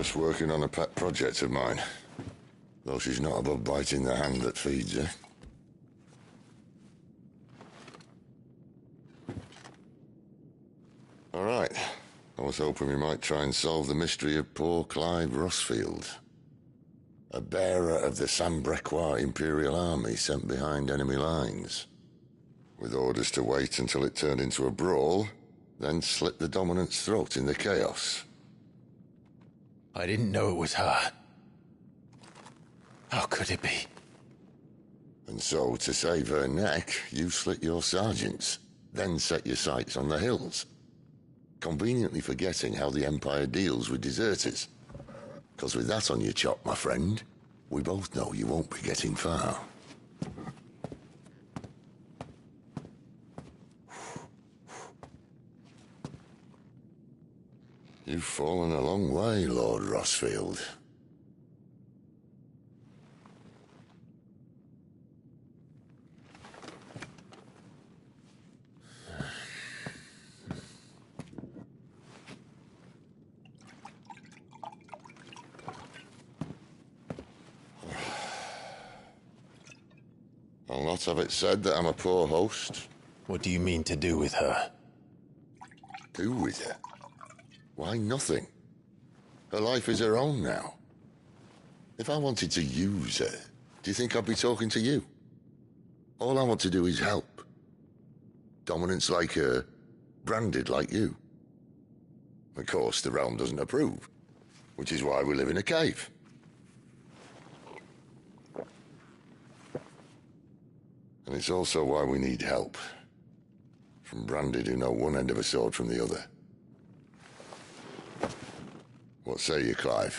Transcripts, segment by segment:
Just working on a pet project of mine. Though she's not above biting the hand that feeds her. Alright. I was hoping we might try and solve the mystery of poor Clive Rossfield. A bearer of the Sambrequois Imperial Army sent behind enemy lines. With orders to wait until it turned into a brawl, then slit the dominant's throat in the chaos. I didn't know it was her. How could it be? And so, to save her neck, you slit your sergeants, then set your sights on the hills. Conveniently forgetting how the Empire deals with deserters. Because with that on your chop, my friend, we both know you won't be getting far. You've fallen a long way, Lord Rossfield. I'll not have it said that I'm a poor host. What do you mean to do with her? Do with her? Why, nothing. Her life is her own now. If I wanted to use her, do you think I'd be talking to you? All I want to do is help. Dominants like her, branded like you. Of course, the realm doesn't approve, which is why we live in a cave. And it's also why we need help. From branded who know one end of a sword from the other. What say you, Clive?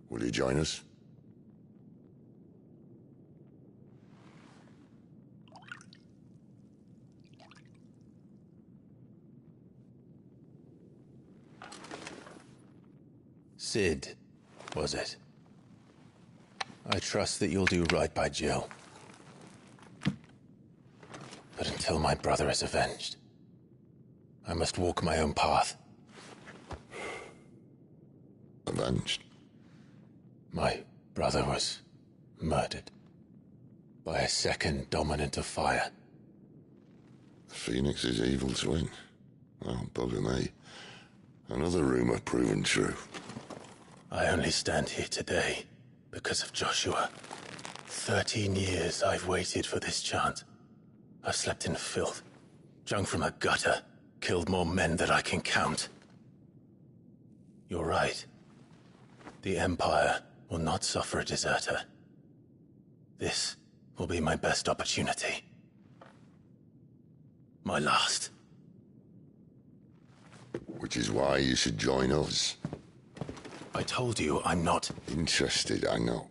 Will you join us? Sid, was it? I trust that you'll do right by Jill. But until my brother is avenged, I must walk my own path. Avenged? My brother was murdered by a second dominant of fire. The Phoenix's evil twin. Oh, bugger me. Another rumor proven true. I only stand here today because of Joshua. 13 years I've waited for this chance. I've slept in filth, drunk from a gutter, killed more men than I can count. You're right. The Empire will not suffer a deserter. This will be my best opportunity. My last. Which is why you should join us. I told you I'm not interested, I know.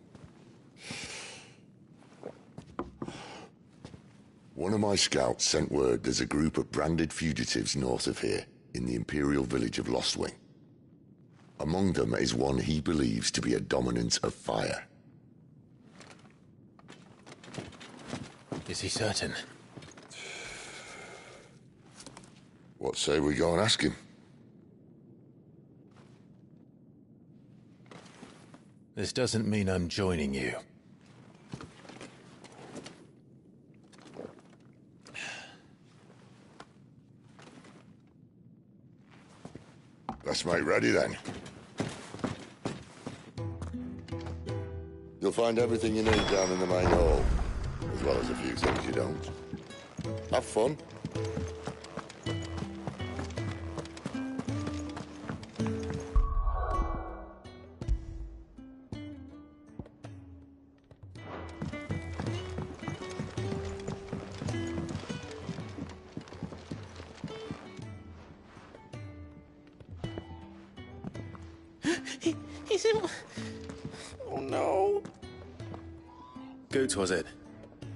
One of my scouts sent word there's a group of branded fugitives north of here, in the Imperial village of Lostwing. Among them is one he believes to be a dominant of fire. Is he certain? What say we go and ask him? This doesn't mean I'm joining you. Let's make ready then. You'll find everything you need down in the main hall, as well as a few things you don't. Have fun. He's in... Oh no. Goots, was it?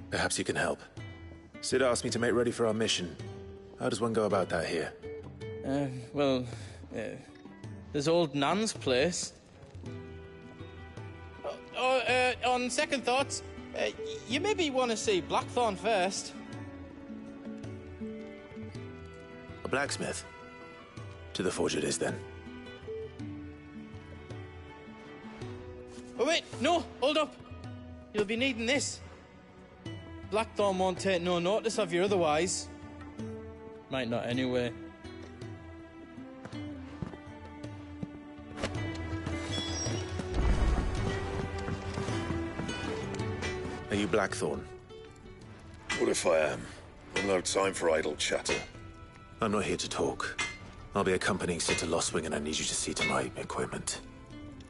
Perhaps you can help. Sid asked me to make ready for our mission. How does one go about that here? There's old Nan's place. On second thoughts, you maybe want to see Blackthorn first. A blacksmith? To the forge it is, then. No, hold up. You'll be needing this. Blackthorn won't take no notice of you otherwise. Might not anyway. Are you Blackthorn? What if I am? I've no time for idle chatter. I'm not here to talk. I'll be accompanying Sid to Lostwing, and I need you to see to my equipment.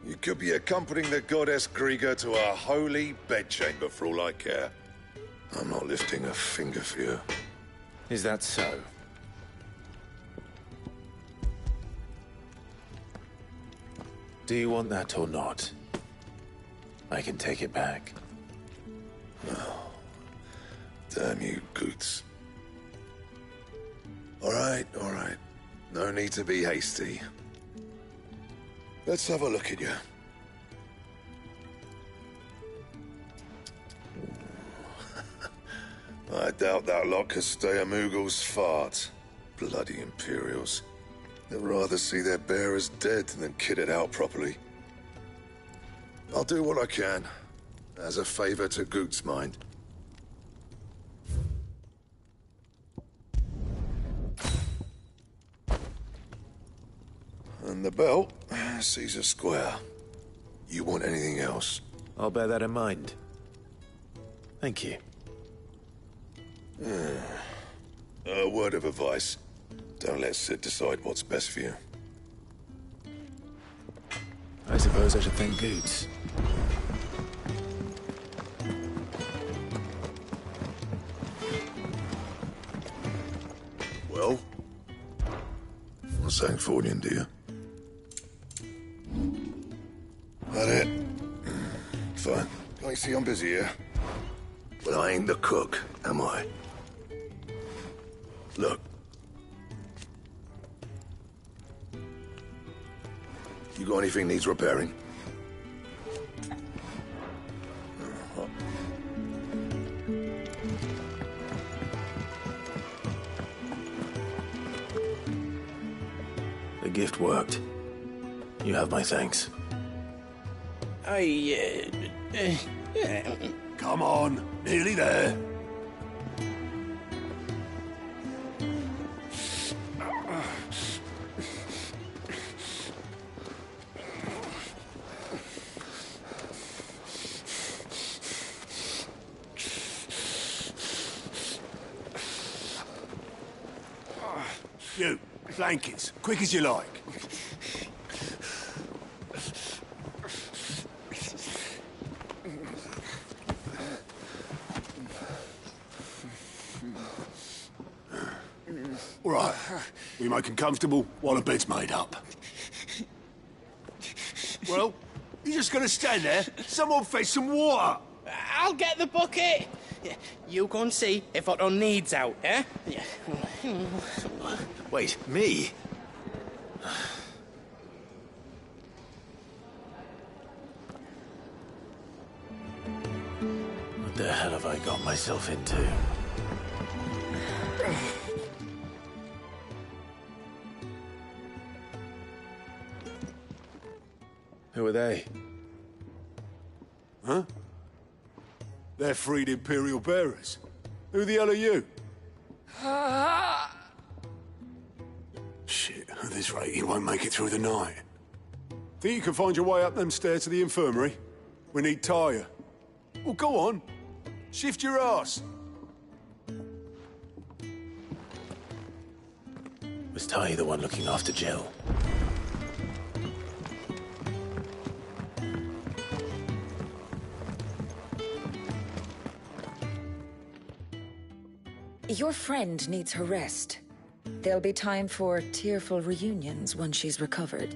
You could be accompanying the goddess Krieger to a holy bedchamber for all I care. I'm not lifting a finger for you. Is that so? Do you want that or not? I can take it back. Damn you, Goots. All right. No need to be hasty. Let's have a look at you. I doubt that lot could stay a Moogle's fart. Bloody Imperials. They'd rather see their bearers dead than kitted out properly. I'll do what I can, as a favor to Goot's mind. And the belt, Caesar Square. You want anything else? I'll bear that in mind. Thank you. A word of advice. Don't let Sid decide what's best for you. I suppose I should thank Goots. Well? What's that for you, dear? That it? Fine. Can't you see I'm busy here? But I ain't the cook, am I? Look. You got anything needs repairing? The gift worked. You have my thanks. Come on, nearly there. You, blankets, quick as you like. All right, we make 'em comfortable while the bed's made up. Well, you just gonna stand there? Someone fetch some water! I'll get the bucket. You go and see if Otto needs out, eh? Wait, me? What the hell have I got myself into? Who are they? Huh? They're freed Imperial bearers. Who the hell are you? Shit, at this rate, he won't make it through the night. Think you can find your way up them stairs to the infirmary? We need Tyre. Well, go on. Shift your ass. Was Ty the one looking after Jill? Your friend needs her rest. There'll be time for tearful reunions once she's recovered.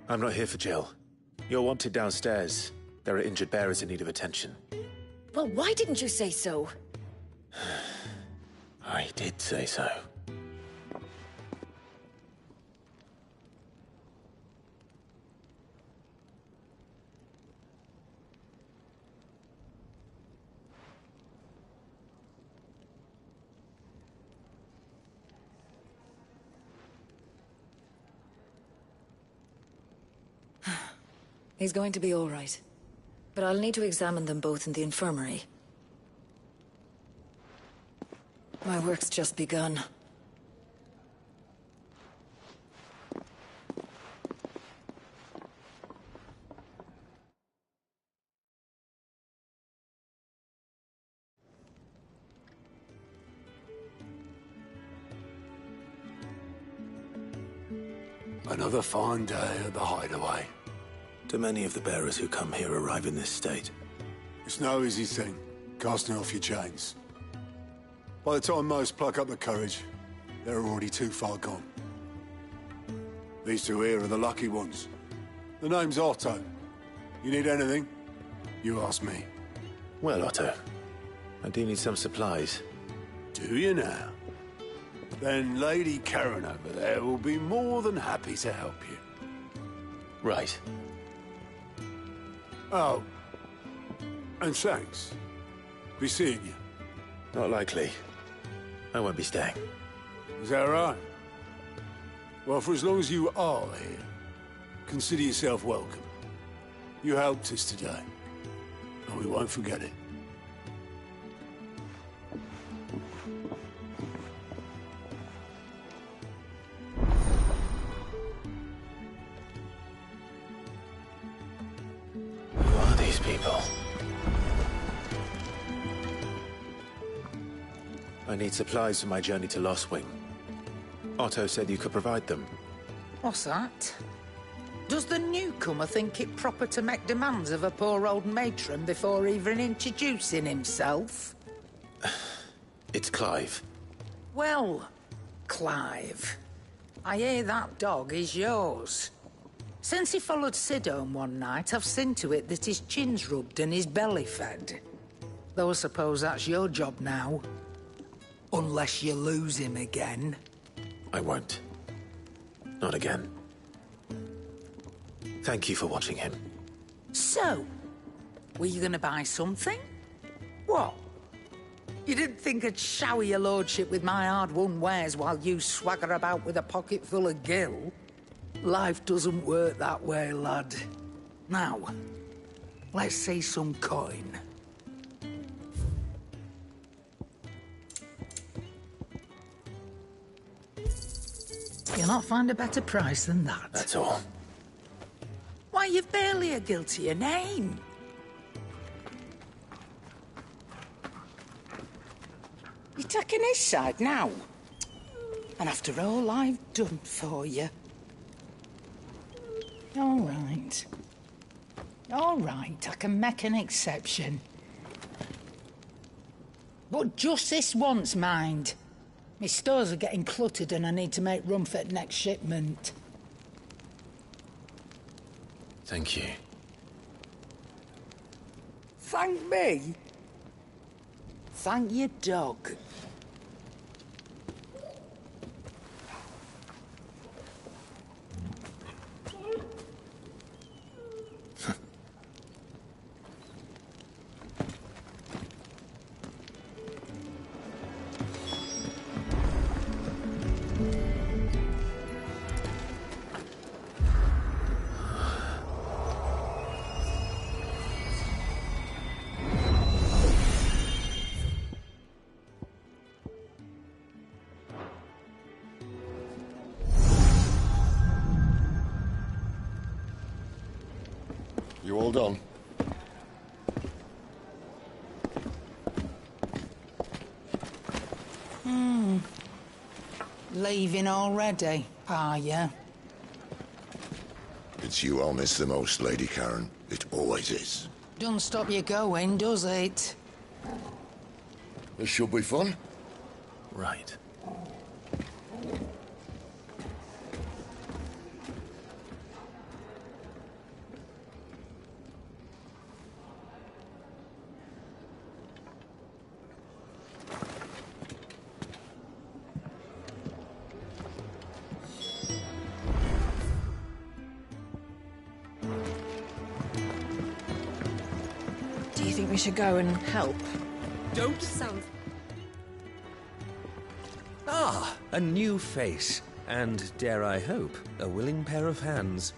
I'm not here for Jill. You're wanted downstairs. There are injured bearers in need of attention. Well, why didn't you say so? I did say so. He's going to be all right. but I'll need to examine them both in the infirmary. My work's just begun. Another fine day at the hideaway. Do many of the bearers who come here arrive in this state? It's no easy thing, casting off your chains. By the time most pluck up the courage, they're already too far gone. These two here are the lucky ones. The name's Otto. You need anything? You ask me. Well, Otto, I do need some supplies. Do you now? Then Lady Karen over there will be more than happy to help you. Right. Oh. And thanks. Be seeing you. Not likely. I won't be staying. Is that right? Well, for as long as you are here, consider yourself welcome. You helped us today, and we won't forget it. Who are these people? I need supplies for my journey to Lost Wing. Otto said you could provide them. What's that? Does the newcomer think it proper to make demands of a poor old matron before even introducing himself? It's Clive. Well, Clive, I hear that dog is yours. Since he followed Sid home one night, I've seen to it that his chin's rubbed and his belly fed. Though I suppose that's your job now. Unless you lose him again. I won't. Not again. Thank you for watching him. So, were you gonna buy something? What? You didn't think I'd shower your lordship with my hard-won wares while you swagger about with a pocket full of gil? Life doesn't work that way, lad. Now, let's see some coin. You'll not find a better price than that. That's all. Why, you've barely a guiltier name. You're taking his side now? And after all I've done for you. All right. All right, I can make an exception. But just this once, mind. My stores are getting cluttered and I need to make room for the next shipment. Thank you. Thank me? Thank your dog. You all done? Leaving already, are you? It's you I'll miss the most, Lady Karen. It always is. Don't stop you going, does it? This should be fun. Right. Do you think we should go and help? Don't Sounds... A new face. And, dare I hope, a willing pair of hands.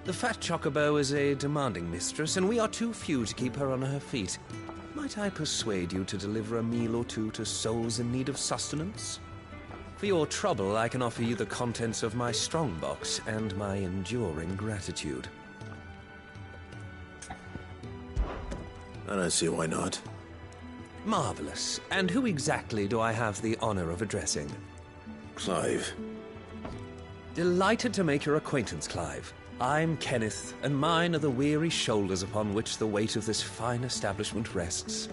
The fat chocobo is a demanding mistress, and we are too few to keep her on her feet. Might I persuade you to deliver a meal or two to souls in need of sustenance? For your trouble, I can offer you the contents of my strongbox and my enduring gratitude. I don't see why not. Marvelous. And who exactly do I have the honor of addressing? Clive. Delighted to make your acquaintance, Clive. I'm Kenneth, and mine are the weary shoulders upon which the weight of this fine establishment rests.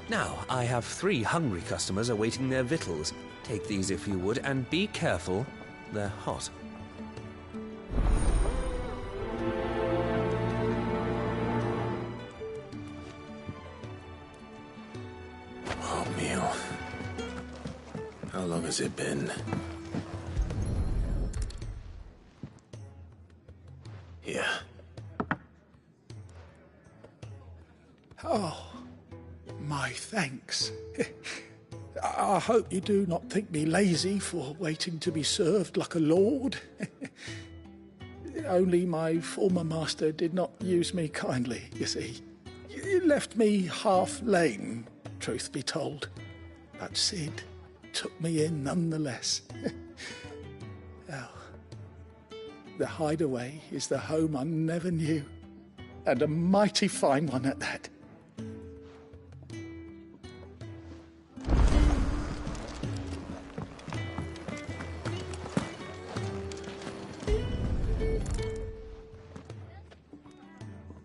Now, I have 3 hungry customers awaiting their victuals. Take these if you would, and be careful, they're hot. Oh, meal. How long has it been? Here. Oh, my thanks. I hope you do not think me lazy for waiting to be served like a lord. Only my former master did not use me kindly, you see. You left me half lame, truth be told. But Sid took me in nonetheless. Well, the hideaway is the home I never knew, and a mighty fine one at that.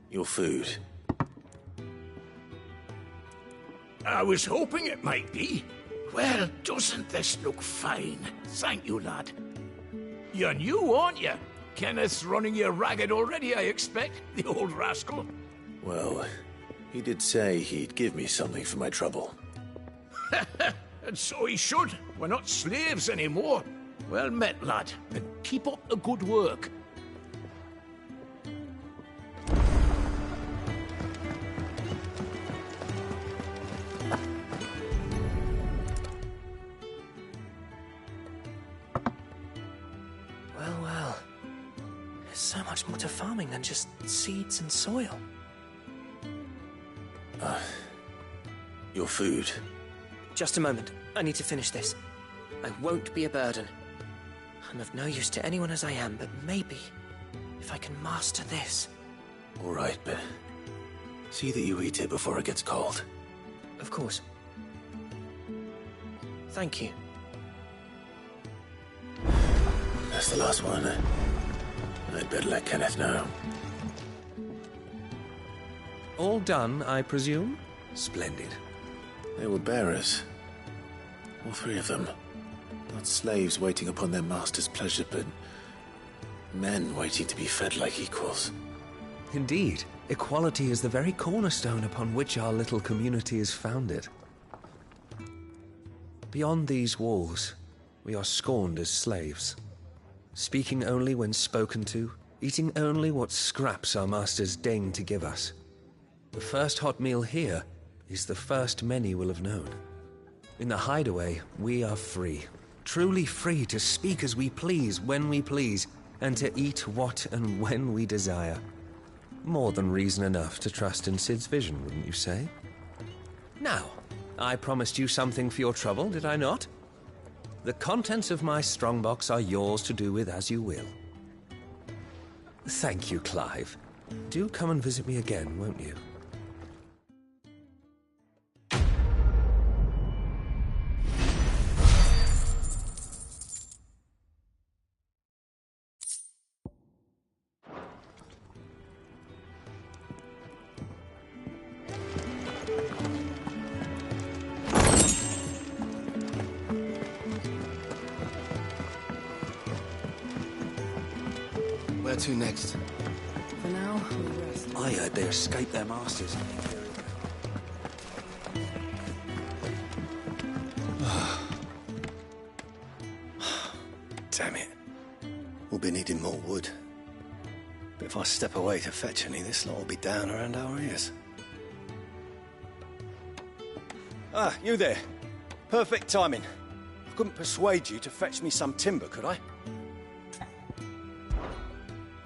Your food. I was hoping it might be. Well, doesn't this look fine? Thank you, lad. You're new, aren't you? Kenneth's running you ragged already, I expect, the old rascal. Well, he did say he'd give me something for my trouble. And so he should. We're not slaves anymore. Well met, lad, and keep up the good work. Well. There's so much more to farming than just seeds and soil. Your food. Just a moment. I need to finish this. I won't be a burden. I'm of no use to anyone as I am, but maybe if I can master this. All right, but see that you eat it before it gets cold. Of course. Thank you. That's the last one. I'd better let Kenneth know. All done, I presume? Splendid. They were bearers. All 3 of them. Not slaves waiting upon their master's pleasure, but men waiting to be fed like equals. Indeed. Equality is the very cornerstone upon which our little community is founded. Beyond these walls, we are scorned as slaves. Speaking only when spoken to, eating only what scraps our masters deign to give us. The first hot meal here is the first many will have known. In the hideaway, we are free. Truly free to speak as we please, when we please, and to eat what and when we desire. More than reason enough to trust in Sid's vision, wouldn't you say? Now, I promised you something for your trouble, did I not? The contents of my strongbox are yours to do with as you will. Thank you, Clive. Do come and visit me again, won't you? Where to next? For now, we rest. I heard they escaped their masters. Damn it. We'll be needing more wood. But if I step away to fetch any, this lot will be down around our ears. Ah, you there. Perfect timing. I couldn't persuade you to fetch me some timber, could I?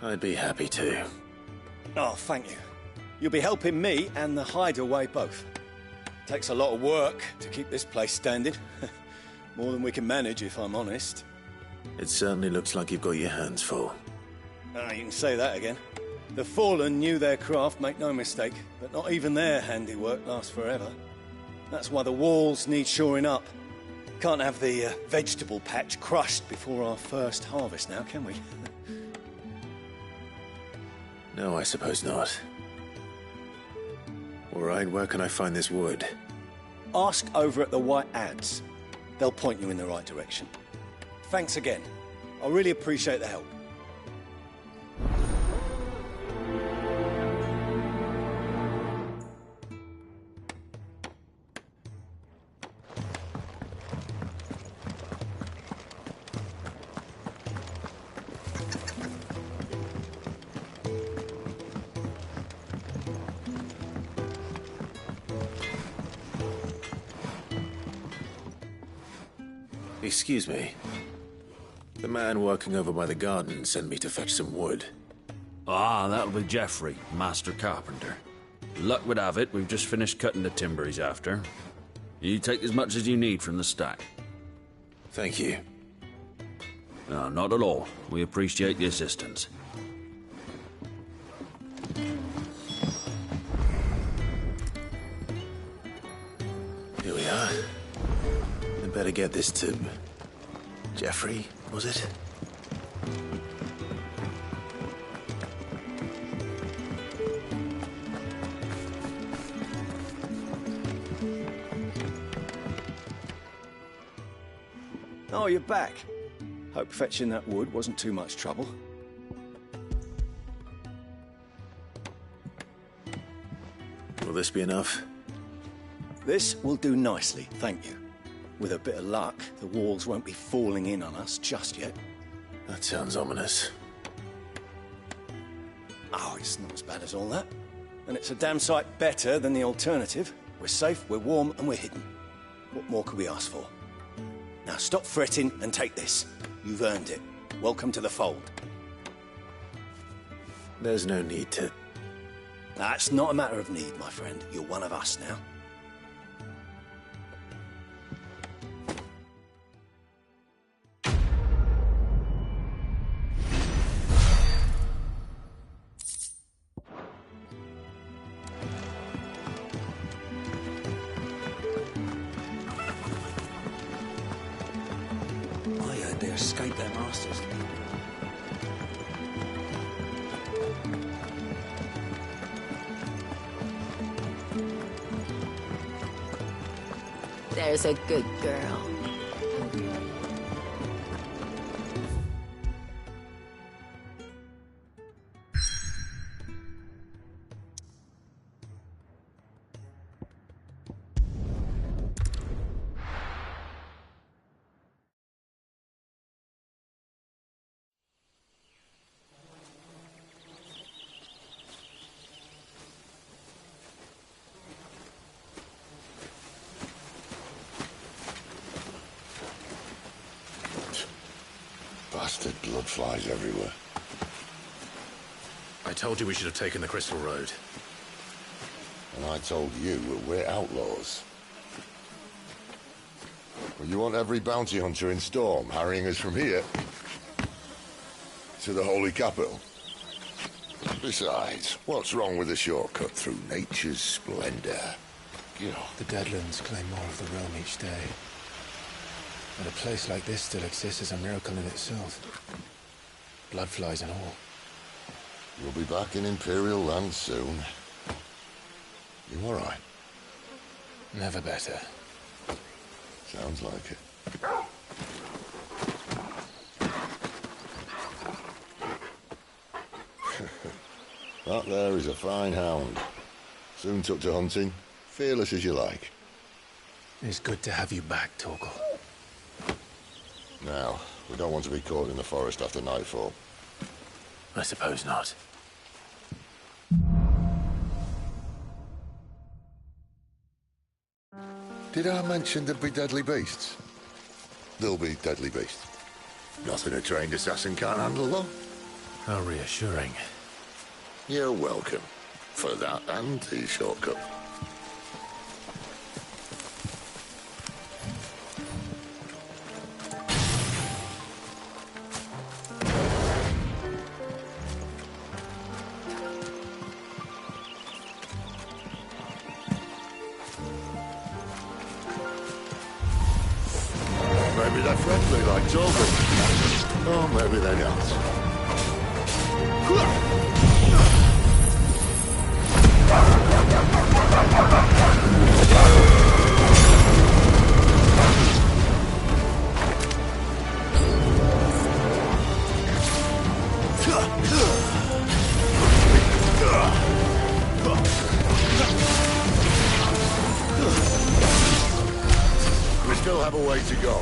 I'd be happy to. Oh, thank you. You'll be helping me and the hideaway both. Takes a lot of work to keep this place standing. More than we can manage, if I'm honest. It certainly looks like you've got your hands full. Ah, you can say that again. The Fallen knew their craft, make no mistake, but not even their handiwork lasts forever. That's why the walls need shoring up. Can't have the vegetable patch crushed before our first harvest now, can we? No, I suppose not. All right, where can I find this wood? Ask over at the White Ads. They'll point you in the right direction. Thanks again. I really appreciate the help. Excuse me. The man working over by the garden sent me to fetch some wood. Ah, that'll be Geoffrey, Master Carpenter. Luck would have it, we've just finished cutting the timber he's after. You take as much as you need from the stack. Thank you. No, not at all. We appreciate the assistance. Here we are. I better get this to... Geoffrey, was it? Oh, you're back. Hope fetching that wood wasn't too much trouble. Will this be enough? This will do nicely, thank you. With a bit of luck, the walls won't be falling in on us just yet. That sounds ominous. Oh, it's not as bad as all that. And it's a damn sight better than the alternative. We're safe, we're warm, and we're hidden. What more could we ask for? Now stop fretting and take this. You've earned it. Welcome to the fold. There's no need to... That's not a matter of need, my friend. You're one of us now. Escape their masters. There's a good girl. Bastard blood flies everywhere. I told you we should have taken the Crystal Road. And I told you we're outlaws. Well, you want every bounty hunter in Storm harrying us from here to the Holy Capital? Besides, what's wrong with a shortcut through nature's splendor? The Deadlands claim more of the realm each day. And a place like this still exists is a miracle in itself. Bloodflies and all. We'll be back in Imperial land soon. You all right? Never better. Sounds like it. That there is a fine hound. Soon took to hunting. Fearless as you like. It's good to have you back, Torgal. Now, we don't want to be caught in the forest after nightfall. I suppose not. Did I mention there'd be deadly beasts? There'll be deadly beasts. Nothing a trained assassin can't handle, though. How reassuring. You're welcome. For that and the shortcut. Maybe they're friendly like Toby. Or maybe they're not. We still have a way to go.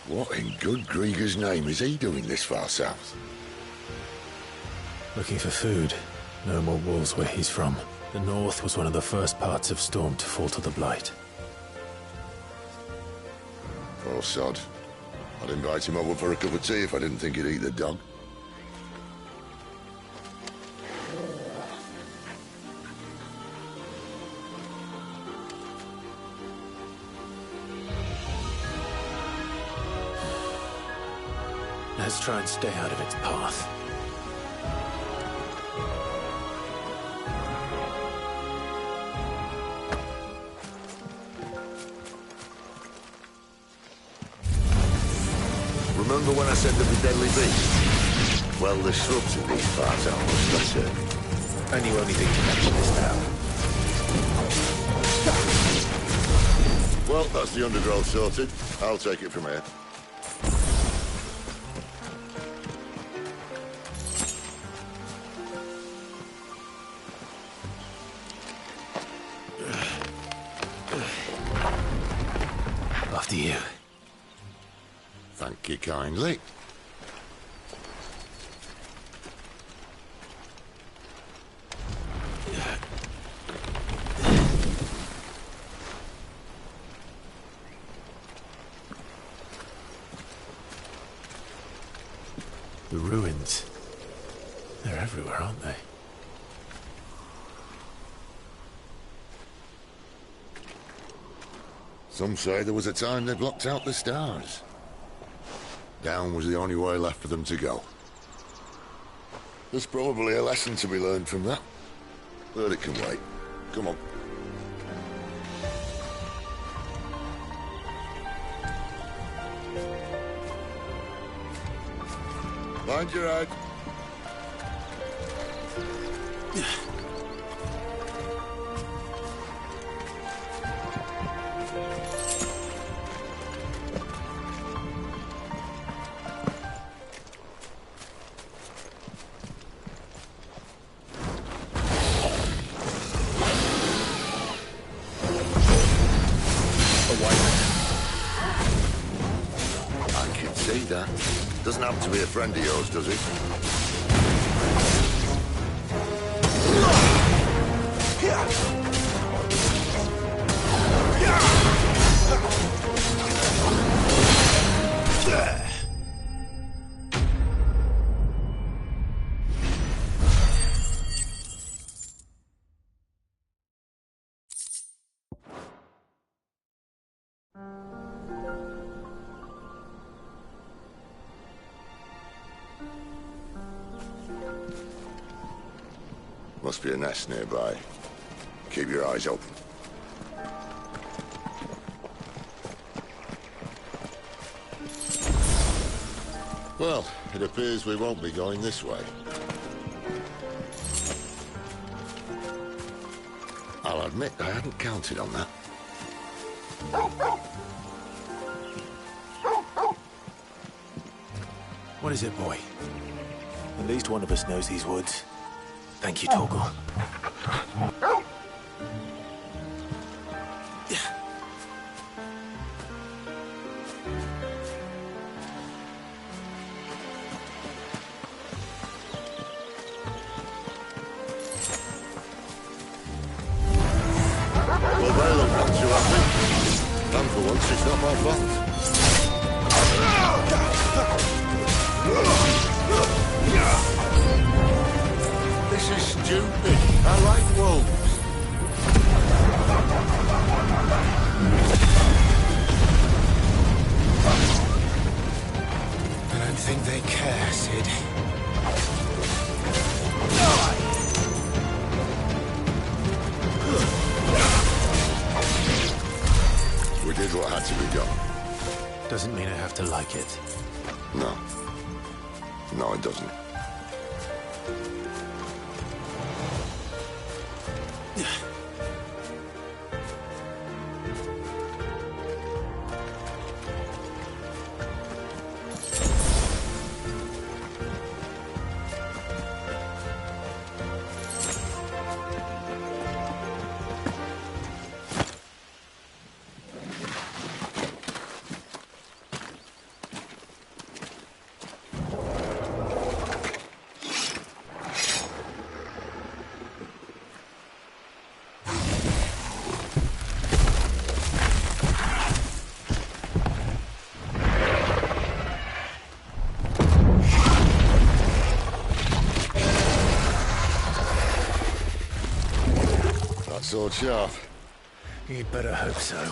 What in good Grieger's name is he doing this far south? Looking for food. No more wolves where he's from. The north was one of the first parts of Storm to fall to the Blight. Poor sod. I'd invite him over for a cup of tea if I didn't think he'd eat the dog. Let's try and stay out of its path. Remember when I said there'd be deadly beasts? Well, the shrubs in these parts are much lesser. And you only think to mention this now? Well, that's the undergrowth sorted. I'll take it from here. After you. Thank you kindly. The ruins. They're everywhere, aren't they? Some say there was a time they blocked out the stars. Down was the only way left for them to go. There's probably a lesson to be learned from that. But it can wait. Come on. Mind your head. Doesn't happen to be a friend of yours, does he? Must be a nest nearby. Keep your eyes open. Well, it appears we won't be going this way. I admit I hadn't counted on that. What is it, boy? At least one of us knows these woods. Thank you, Torgal. Well, they look not too happy. And for once, it's not my fault. This is stupid. I like wolves. I don't think they care, Sid. We did what had to be done. Doesn't mean I have to like it. No. No, it doesn't. Sword sharp. You'd better hope so.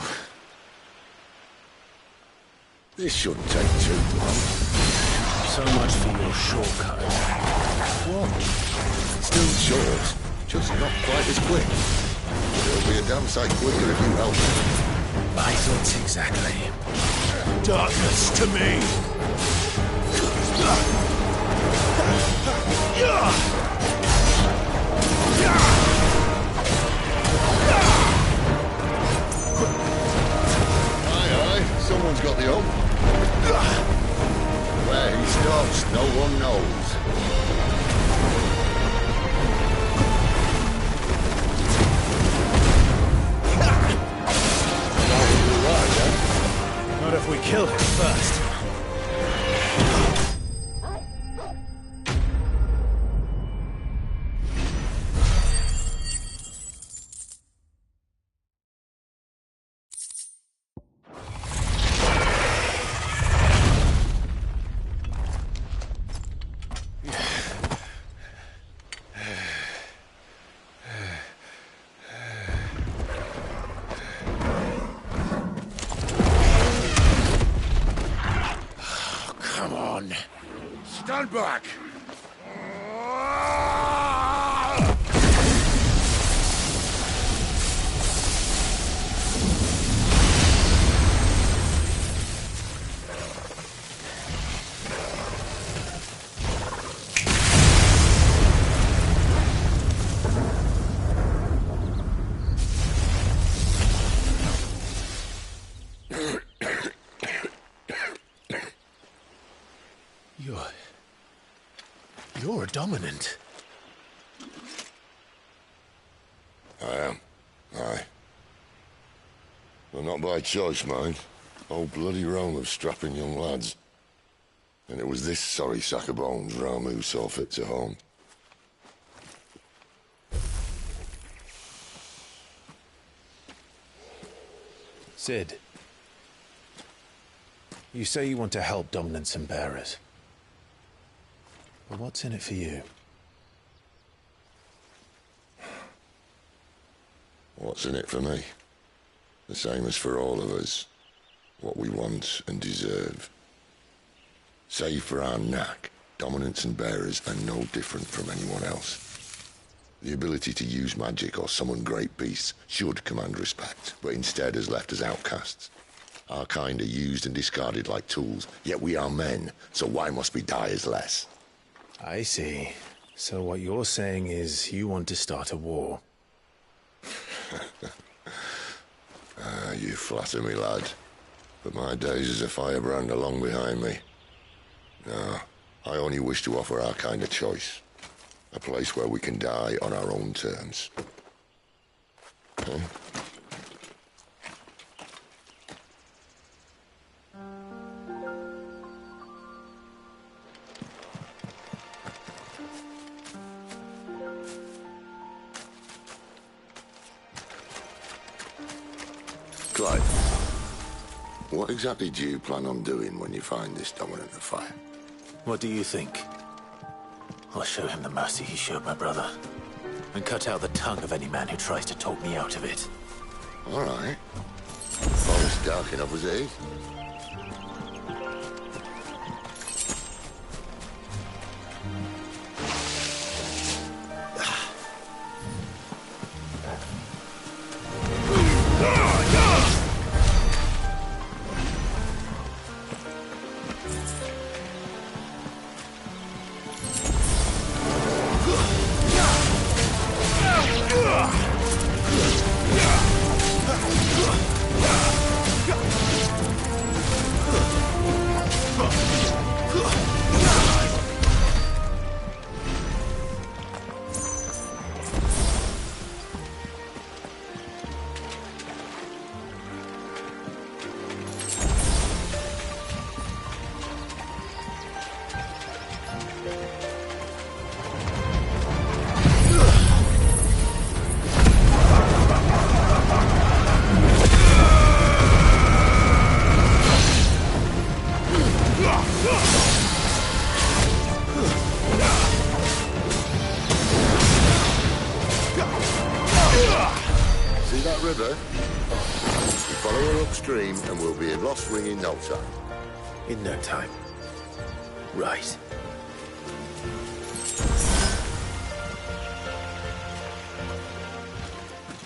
This shouldn't take too long. So much for your shortcut. What? Still short, just not quite as quick. It'll be a damn sight quicker if you help me. My thoughts exactly. Darkness to me! Someone's got the hope. Where he stops, no one knows. Probably right, eh? Not if we kill him first. Stand back! You're a dominant. I am. Aye. Well, not by choice, mind. Whole bloody realm of strapping young lads. And it was this sorry sack of bones Ramu saw fit to home. Sid, you say you want to help dominants and bearers. But what's in it for you? What's in it for me? The same as for all of us. What we want and deserve. Save for our knack, dominants and bearers are no different from anyone else. The ability to use magic or summon great beasts should command respect, but instead has left us outcasts. Our kind are used and discarded like tools, yet we are men, so why must we die as less? I see. So what you're saying is you want to start a war. You flatter me, lad. But my days as a firebrand are long behind me. No, I only wish to offer our kind of choice. A place where we can die on our own terms. Huh? Clive, what exactly do you plan on doing when you find this dominant of fire? What do you think? I'll show him the mercy he showed my brother, and cut out the tongue of any man who tries to talk me out of it. All right. Forest dark enough as it is. River. We follow her upstream and we'll be in Lost Ring in no time. In no time. Right.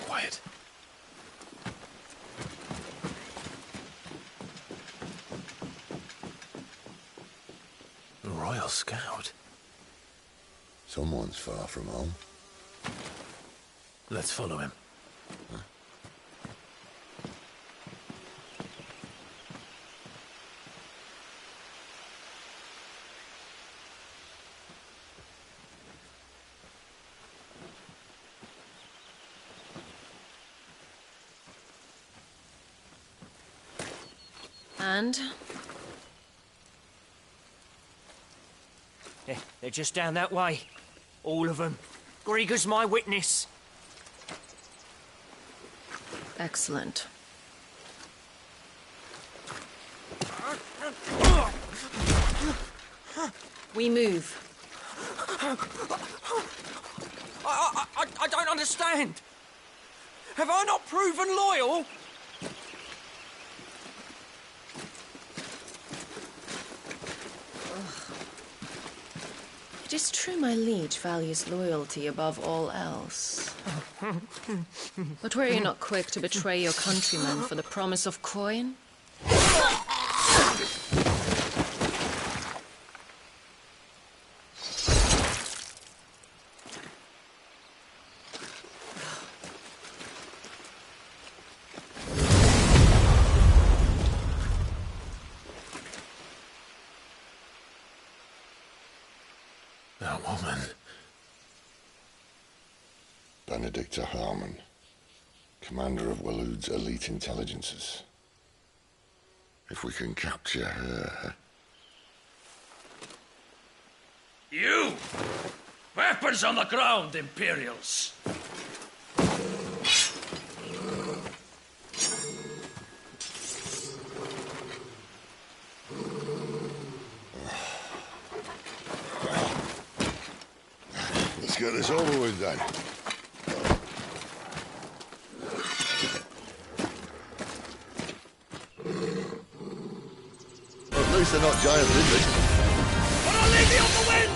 Quiet. A Royal Scout. Someone's far from home. Let's follow him. Huh? And? They're just down that way. All of them. Grieger's my witness. Excellent. We move. I don't understand. Have I not proven loyal? It is true my liege values loyalty above all else. But were you not quick to betray your countrymen for the promise of coin? That woman. Benedicta Harmon, commander of Waloed's elite intelligences. If we can capture her... You! Weapons on the ground, Imperials! Let's get this over with then. At least they're not giant lizards. But I'll leave you on the wind!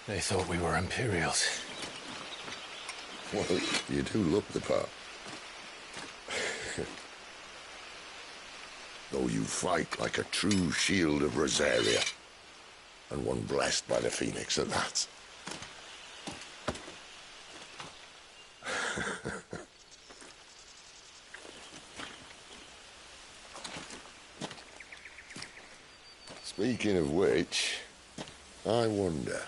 They thought we were Imperials. Well, you do look the part. Though you fight like a true shield of Rosaria. And one blessed by the Phoenix at that. Speaking of which, I wonder,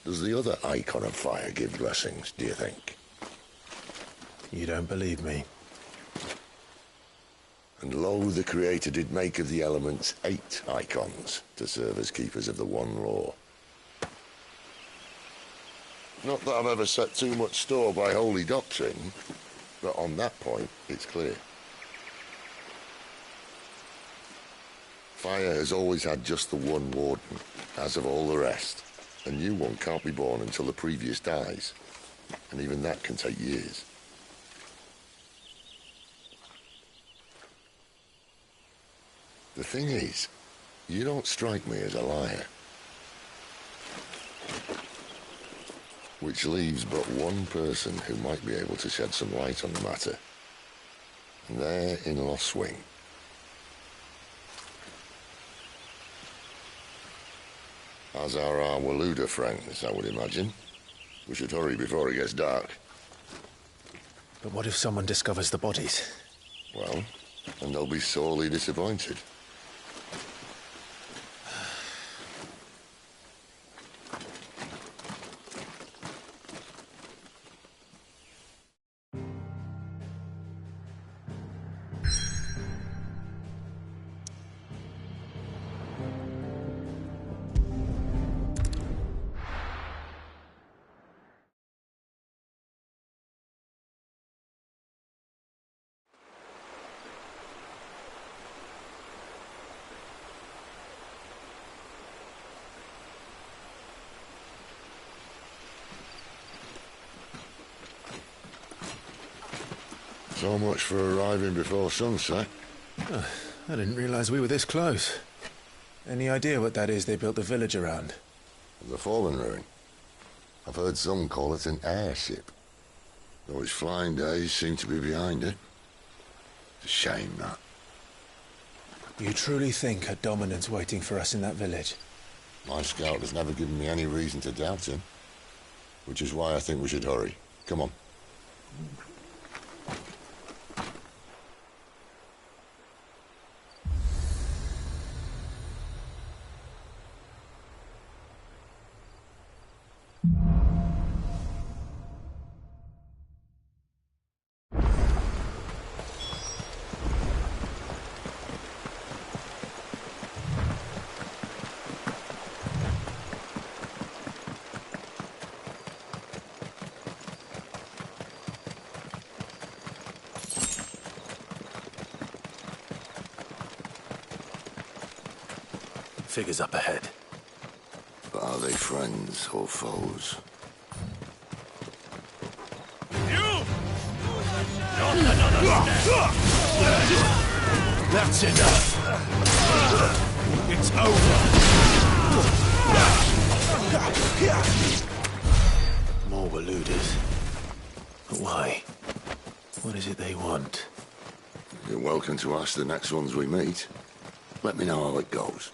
does the other icon of fire give blessings, do you think? You don't believe me? And lo, the Creator did make of the elements 8 icons to serve as keepers of the one law. Not that I've ever set too much store by holy doctrine, but on that point, it's clear. Fire has always had just the one warden, as of all the rest. A new one can't be born until the previous dies, and even that can take years. The thing is, you don't strike me as a liar. Which leaves but one person who might be able to shed some light on the matter. And they're in Lost Swing. As are our Garuda friends, I would imagine. We should hurry before it gets dark. But what if someone discovers the bodies? Well, and they'll be sorely disappointed. So much for arriving before sunset. Oh, I didn't realize we were this close. Any idea what that is they built the village around? The fallen ruin. I've heard some call it an airship. Though its flying days seem to be behind it. It's a shame, that. You truly think a dominant's waiting for us in that village? My scout has never given me any reason to doubt him. Which is why I think we should hurry. Come on. Figures up ahead. But are they friends or foes? You! Not another step! That's enough! It's over! More Garudas. But why? What is it they want? You're welcome to ask the next ones we meet. Let me know how it goes.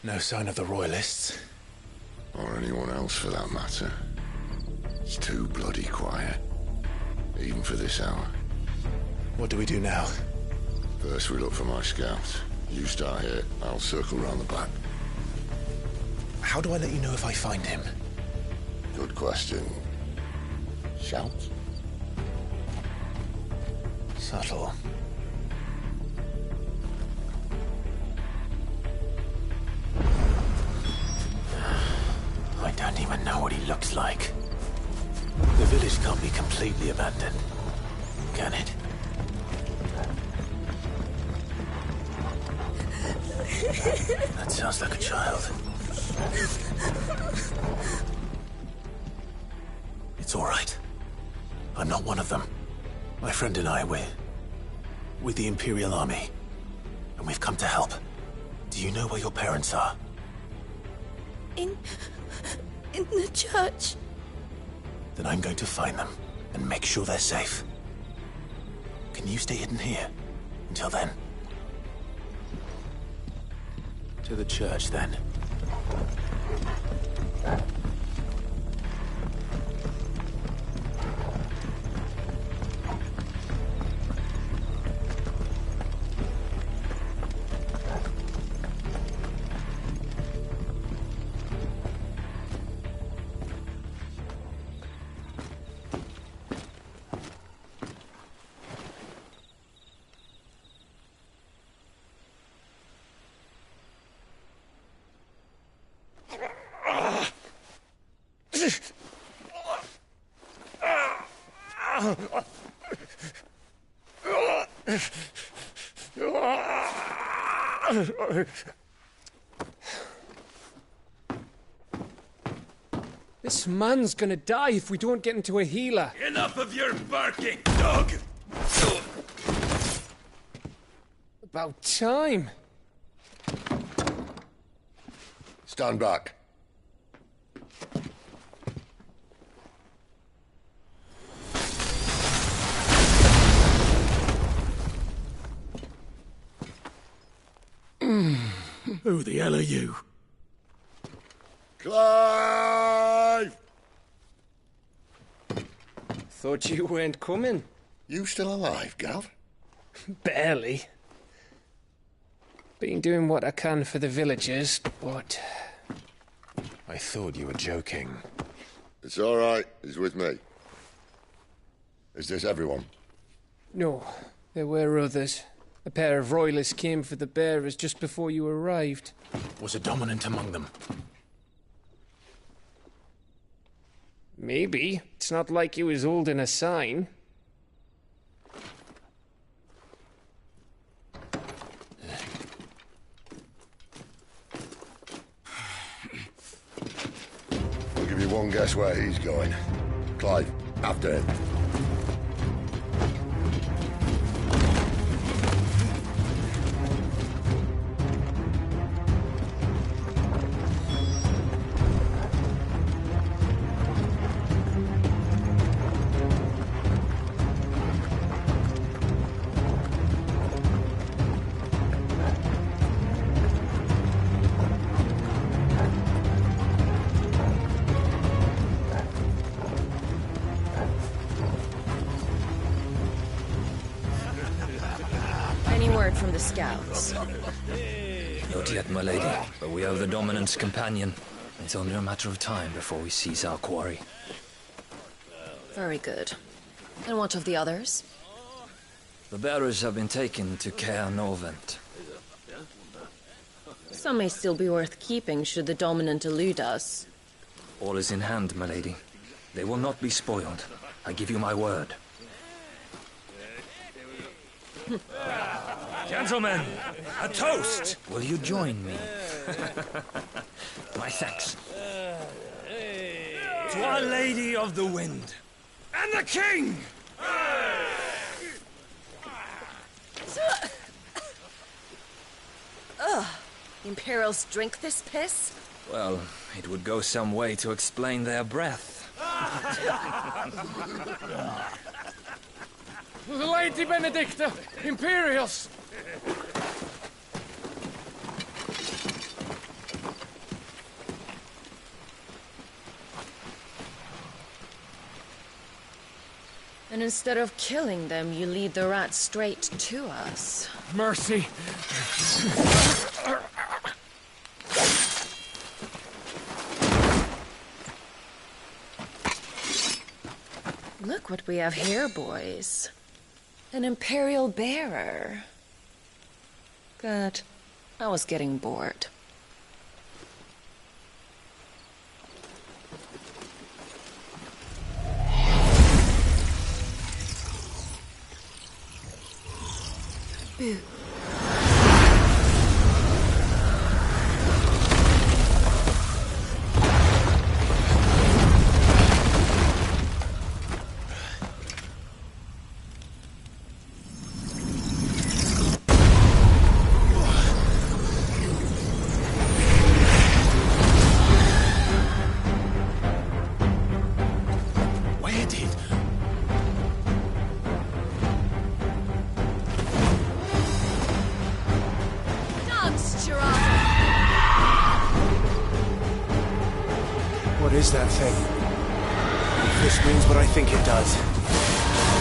No sign of the Royalists. Or anyone else for that matter. It's too bloody quiet. Even for this hour. What do we do now? First we look for my scout. You start here, I'll circle round the back. How do I let you know if I find him? Good question. Shout? Subtle. I don't even know what he looks like. village can't be completely abandoned, can it? That sounds like a child. It's all right. I'm not one of them. My friend and I, we're with the Imperial Army, and we've come to help. Do you know where your parents are? In the church. Then I'm going to find them and make sure they're safe. Can you stay hidden here until then? To the church, then. This man's gonna die if we don't get into a healer. Enough of your barking, dog! About time. Stand back. Who the hell are you? Clive! Thought you weren't coming. You still alive, Gav? Barely. Been doing what I can for the villagers, but... I thought you were joking. It's all right. He's with me. Is this everyone? No, there were others. A pair of royalists came for the bearers just before you arrived. Was a dominant among them? Maybe. It's not like he was holding a sign. I'll give you one guess where he's going. Clive, after him. From the scouts. Not yet, my lady, but we have the Dominant's companion. It's only a matter of time before we seize our quarry. Very good. And what of the others? The bearers have been taken to Caer Norvent. Some may still be worth keeping should the Dominant elude us. All is in hand, my lady. They will not be spoiled. I give you my word. Gentlemen, a toast! Will you join me? My thanks. To Our Lady of the Wind. And the King! Ugh. Imperials drink this piss? Well, it would go some way to explain their breath. Lady Benedicta! Imperials! And instead of killing them, you lead the rats straight to us. Mercy! Look what we have here, boys. An Imperial bearer. Good. I was getting bored. Boo. What is that thing? If this means what I think it does,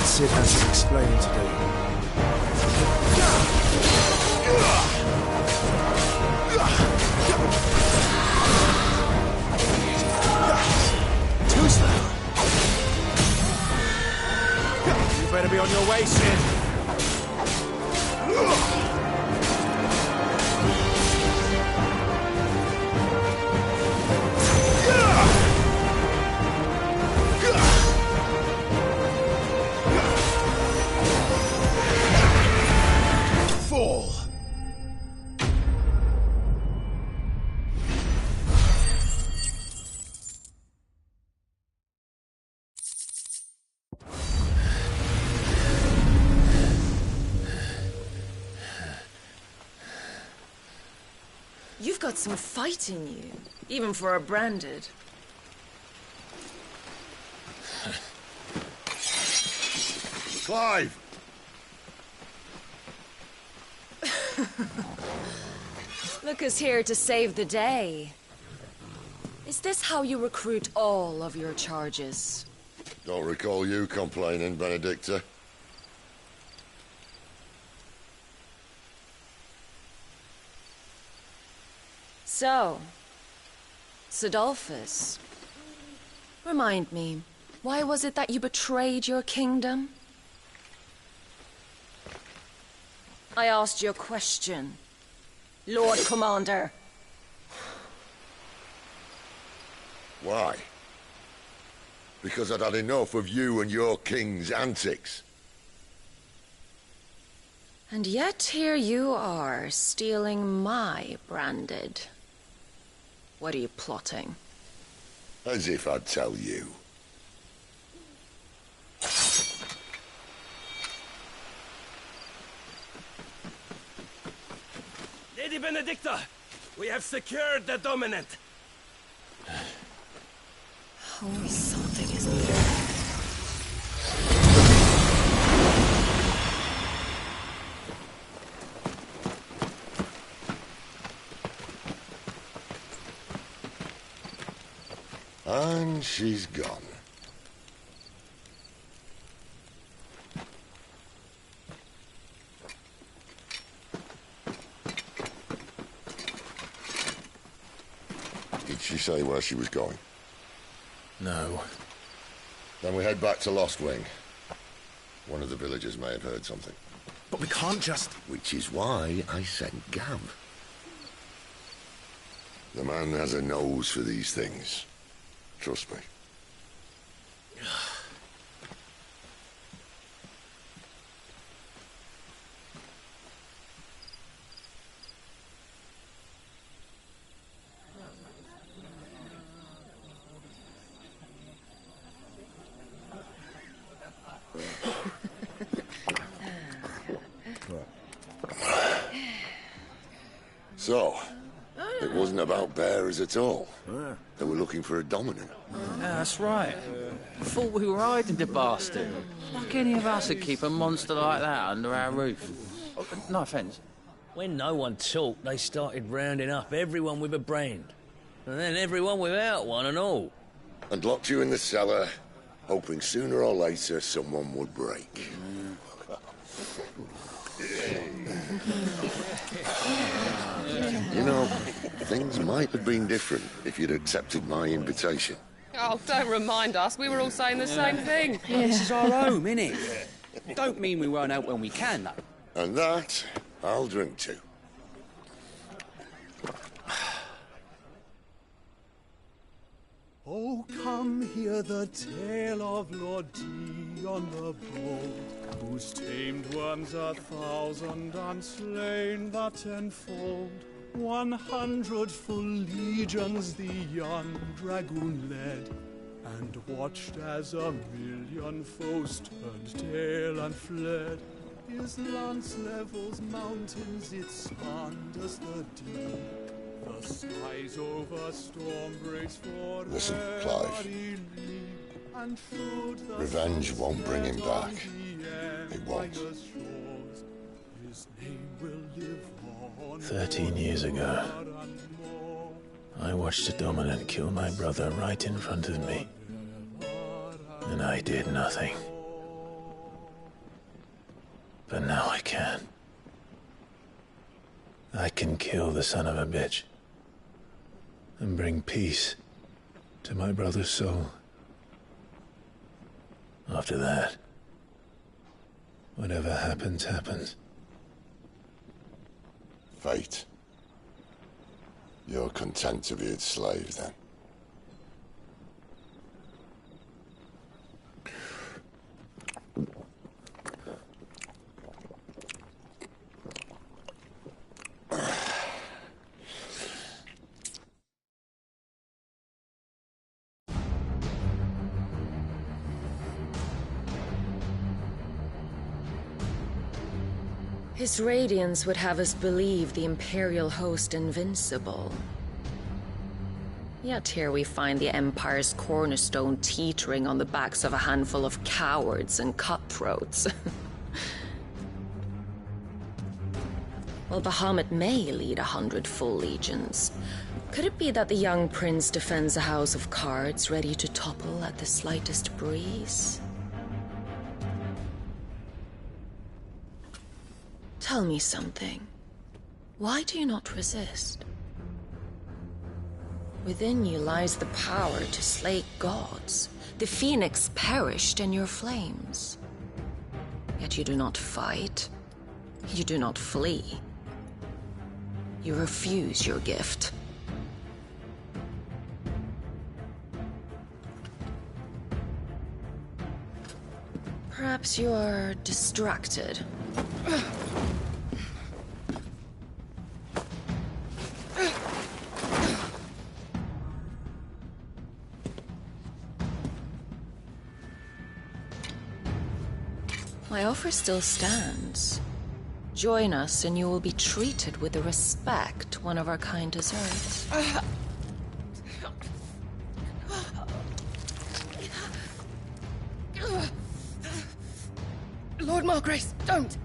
Sid has some explaining to do. Too slow. You better be on your way, Sid. You've got some fight in you, even for a branded. Clive! Look who's here to save the day. Is this how you recruit all of your charges? Don't recall you complaining, Benedicta. So, Sidolphus, remind me, why was it that you betrayed your kingdom? I asked you a question, Lord Commander. Why? Because I'd had enough of you and your king's antics. And yet here you are, stealing my branded. What are you plotting? As if I'd tell you. Lady Benedicta, we have secured the dominant. Oh, something is there. And she's gone. Did she say where she was going? No. Then we head back to Lost Wing. One of the villagers may have heard something. But we can't just... Which is why I sent Gav. The man has a nose for these things. Trust me. So, it wasn't about bearers at all. They were looking for a dominant. Yeah, that's right. Thought we were hiding the bastard. Like any of us would keep a monster like that under our roof. Oh, no offence. When no one talked, they started rounding up everyone with a brand. And then everyone without one and all. And locked you in the cellar, hoping sooner or later someone would break. You know, things might have been different if you'd accepted my invitation. Oh, don't remind us. We were all saying the same thing. Yeah, this is our home, innit? Don't mean we won't out when we can, though. And that, I'll drink to. Oh, come hear the tale of Lord T on the boat. whose tamed worms 1,000 and slain the tenfold. 100 full legions the young dragoon led, and watched as 1,000,000 foes turned tail and fled. His lance levels mountains, it spans the deep. The skies over storm breaks for Listen, Clive. Revenge won't bring him back. It won't. 13 years ago, I watched a dominant kill my brother right in front of me. And I did nothing. But now I can. I can kill the son of a bitch and bring peace to my brother's soul. After that, whatever happens, happens. Fate. You're content to be its slave, then? His radiance would have us believe the Imperial host invincible. Yet here we find the Empire's cornerstone teetering on the backs of a handful of cowards and cutthroats. While Bahamut may lead 100 full legions, could it be that the young prince defends a house of cards ready to topple at the slightest breeze? Tell me something. Why do you not resist? Within you lies the power to slay gods. The phoenix perished in your flames. Yet you do not fight. You do not flee. You refuse your gift. Perhaps you are distracted. My offer still stands. Join us and you will be treated with the respect one of our kind deserves. Lord Margrace, don't!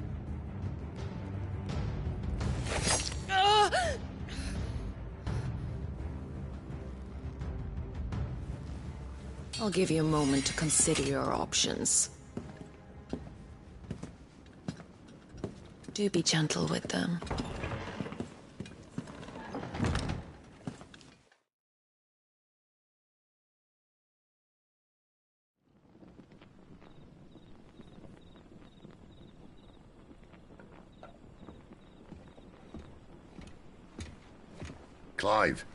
I'll give you a moment to consider your options. Do be gentle with them. Clive.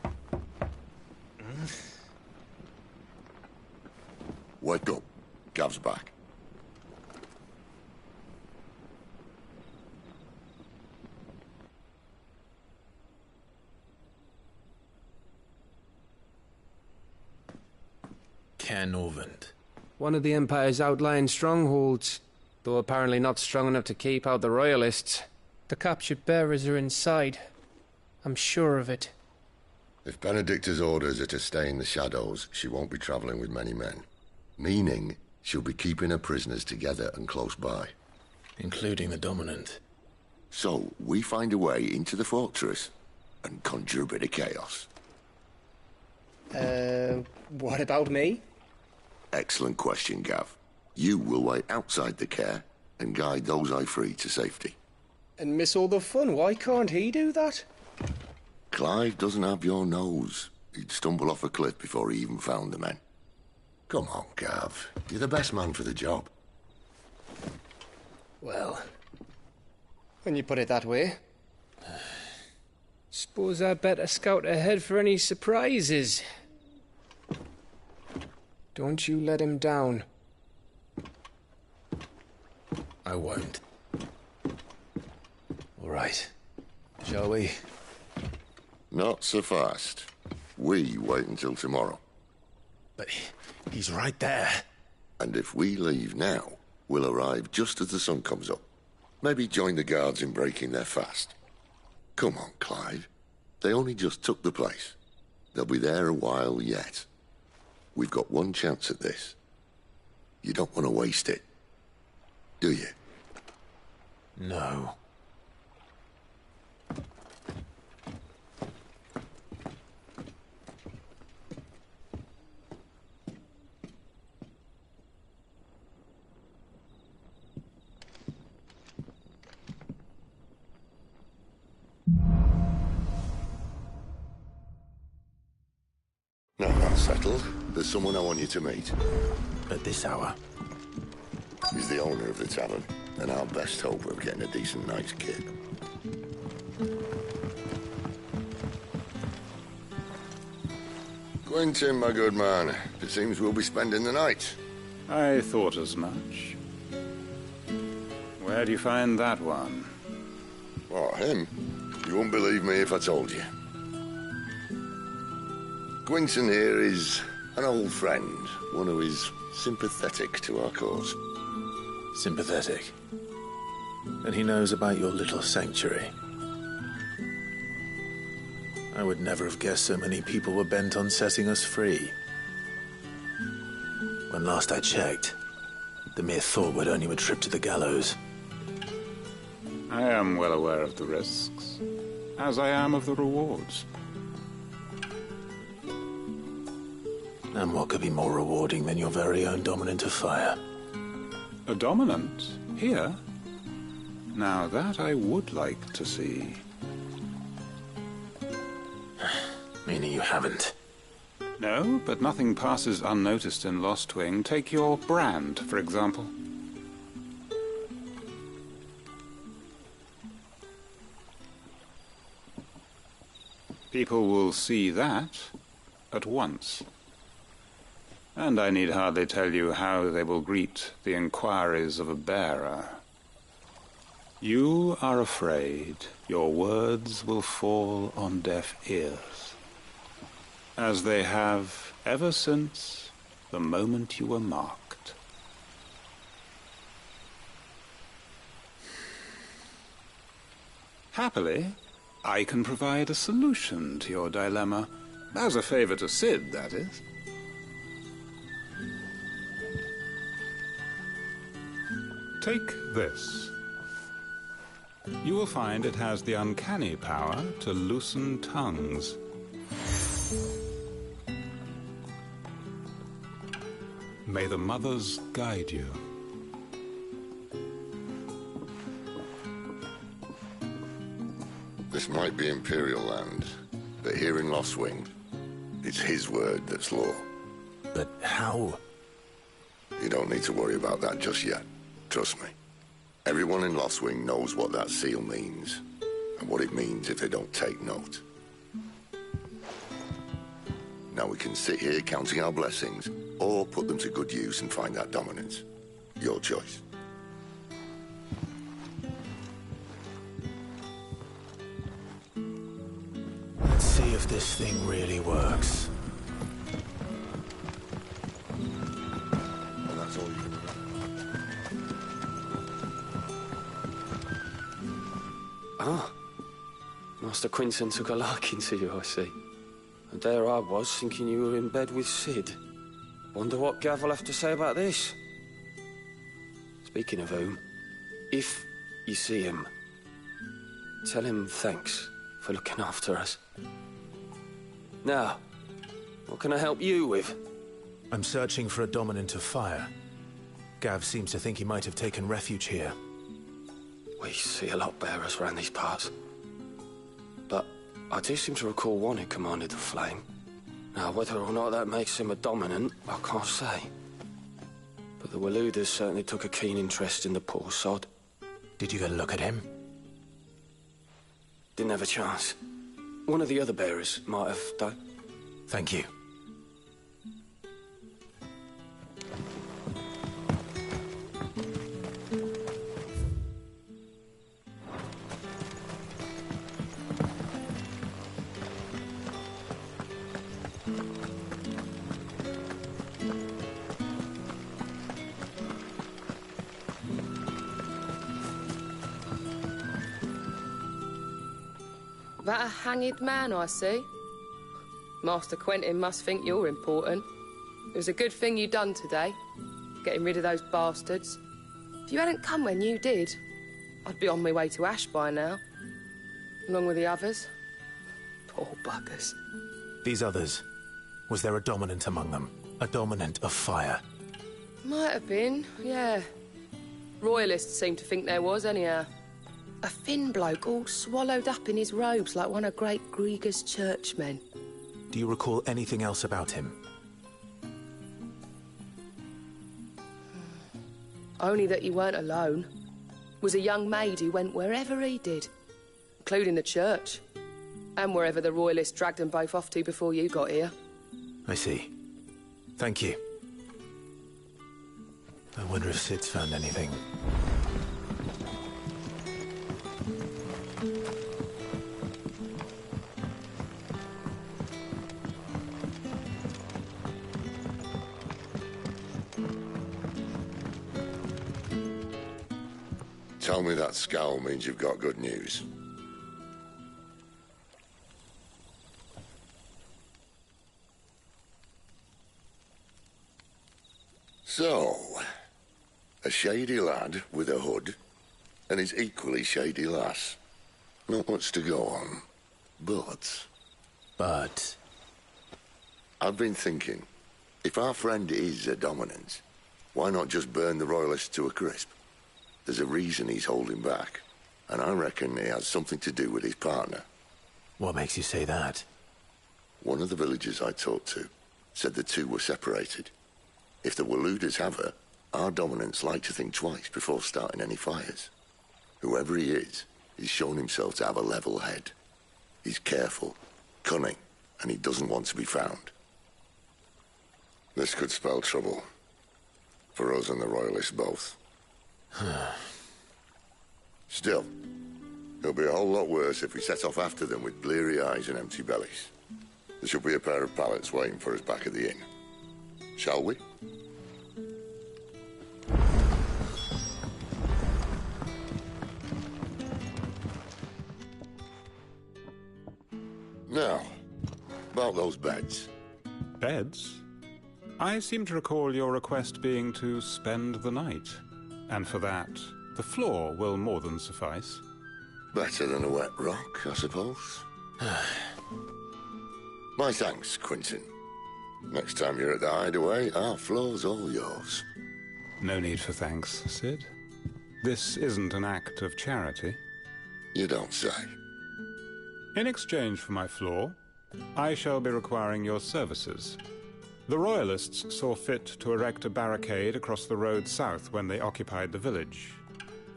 Wake up. Gav's back. Canovant. One of the Empire's outlying strongholds, though apparently not strong enough to keep out the Royalists. The captured bearers are inside. I'm sure of it. If Benedicta's orders are to stay in the shadows, she won't be traveling with many men. Meaning, she'll be keeping her prisoners together and close by. Including the Dominant. So, we find a way into the fortress and conjure a bit of chaos. What about me? Excellent question, Gav. You will wait outside the care and guide those I free to safety. And miss all the fun. Why can't he do that? Clive doesn't have your nose. He'd stumble off a cliff before he even found the men. Come on, Gav. You're the best man for the job. Well, when you put it that way. Suppose I'd better scout ahead for any surprises. Don't you let him down. I won't. All right. Shall we? Not so fast. We wait until tomorrow. But he's right there. And if we leave now, we'll arrive just as the sun comes up. Maybe join the guards in breaking their fast. Come on, Clive. They only just took the place. They'll be there a while yet. We've got one chance at this. You don't want to waste it, do you? No. Now that's settled. There's someone I want you to meet. At this hour? He's the owner of the tavern, and our best hope of getting a decent night's kip. Quentin, my good man. It seems we'll be spending the night. I thought as much. Where do you find that one? Oh, him? You wouldn't believe me if I told you. Quentin here is an old friend, one who is sympathetic to our cause. Sympathetic? And he knows about your little sanctuary. I would never have guessed so many people were bent on setting us free. When last I checked, the mere thought would earn you a trip to the gallows. I am well aware of the risks, as I am of the rewards. And what could be more rewarding than your very own dominant of fire? A dominant? Here? Now that I would like to see. Meaning you haven't? No, but nothing passes unnoticed in Lostwing. Take your brand, for example. People will see that at once. And I need hardly tell you how they will greet the inquiries of a bearer. You are afraid your words will fall on deaf ears, as they have ever since the moment you were marked. Happily, I can provide a solution to your dilemma, as a favor to Sid, that is. Take this. You will find it has the uncanny power to loosen tongues. May the mothers guide you. This might be Imperial land, but here in Lostwing, it's his word that's law. But how? You don't need to worry about that just yet. Trust me. Everyone in Lostwing knows what that seal means, and what it means if they don't take note. Now we can sit here counting our blessings, or put them to good use and find that dominance. Your choice. Let's see if this thing really works. And that's all you can remember. Ah, Master Quinton took a liking to you, I see. And there I was, thinking you were in bed with Sid. Wonder what Gav will have to say about this. Speaking of whom, if you see him, tell him thanks for looking after us. Now, what can I help you with? I'm searching for a dominant of fire. Gav seems to think he might have taken refuge here. We see a lot bearers around these parts. But I do seem to recall one who commanded the flame. Now, whether or not that makes him a dominant, I can't say. But the Waludas certainly took a keen interest in the poor sod. Did you get a look at him? Didn't have a chance. One of the other bearers might have, though. Thank you. That a hanged man, I see. Master Quentin must think you're important. It was a good thing you done today, getting rid of those bastards. If you hadn't come when you did, I'd be on my way to Ash by now, along with the others. Poor buggers. These others, was there a dominant among them? A dominant of fire? Might have been, yeah. Royalists seem to think there was, anyhow. A thin bloke all swallowed up in his robes like one of great Grieger's churchmen. Do you recall anything else about him? Only that he weren't alone. Was a young maid who went wherever he did, including the church, and wherever the Royalists dragged them both off to before you got here. I see. Thank you. I wonder if Sid's found anything. Tell me that scowl means you've got good news. So, a shady lad with a hood, and his equally shady lass. Not much to go on, but... I've been thinking, if our friend is a dominant, why not just burn the Royalists to a crisp? There's a reason he's holding back, and I reckon it has something to do with his partner. What makes you say that? One of the villagers I talked to said the two were separated. If the Waluders have her, our dominants like to think twice before starting any fires. Whoever he is, he's shown himself to have a level head. He's careful, cunning, and he doesn't want to be found. This could spell trouble. For us and the Royalists both. Still, it'll be a whole lot worse if we set off after them with bleary eyes and empty bellies. There should be a pair of pallets waiting for us back at the inn. Shall we? Now, about those beds. Beds? I seem to recall your request being to spend the night. And for that, the floor will more than suffice. Better than a wet rock, I suppose. My thanks, Quentin. Next time you're at the hideaway, our floor's all yours. No need for thanks, Sid. This isn't an act of charity. You don't say. In exchange for my floor, I shall be requiring your services. The Royalists saw fit to erect a barricade across the road south when they occupied the village,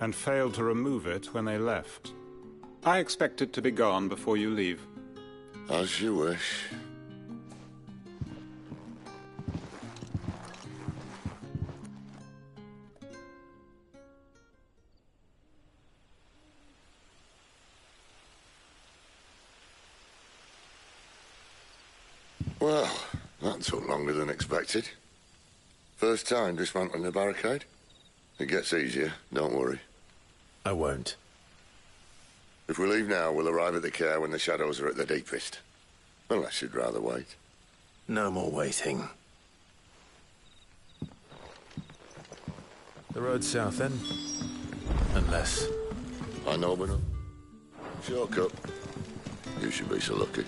and failed to remove it when they left. I expect it to be gone before you leave. As you wish. Well, that took longer than expected. First time dismantling a barricade? It gets easier, don't worry. I won't. If we leave now, we'll arrive at the care when the shadows are at their deepest. Unless you'd rather wait. No more waiting. The road south, then? Unless... I know, but no. Shortcut. You should be so lucky.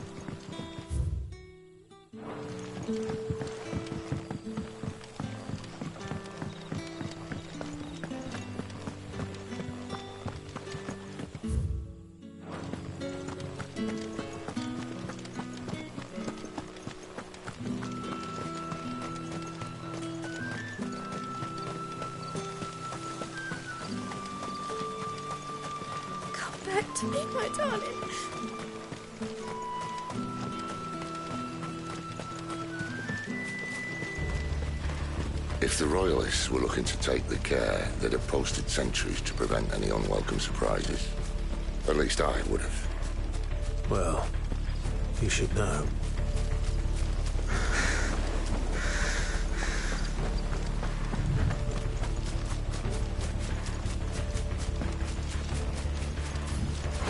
Back to me, my darling. If the Royalists were looking to take the care, they'd have posted sentries to prevent any unwelcome surprises. At least I would have. Well, you should know.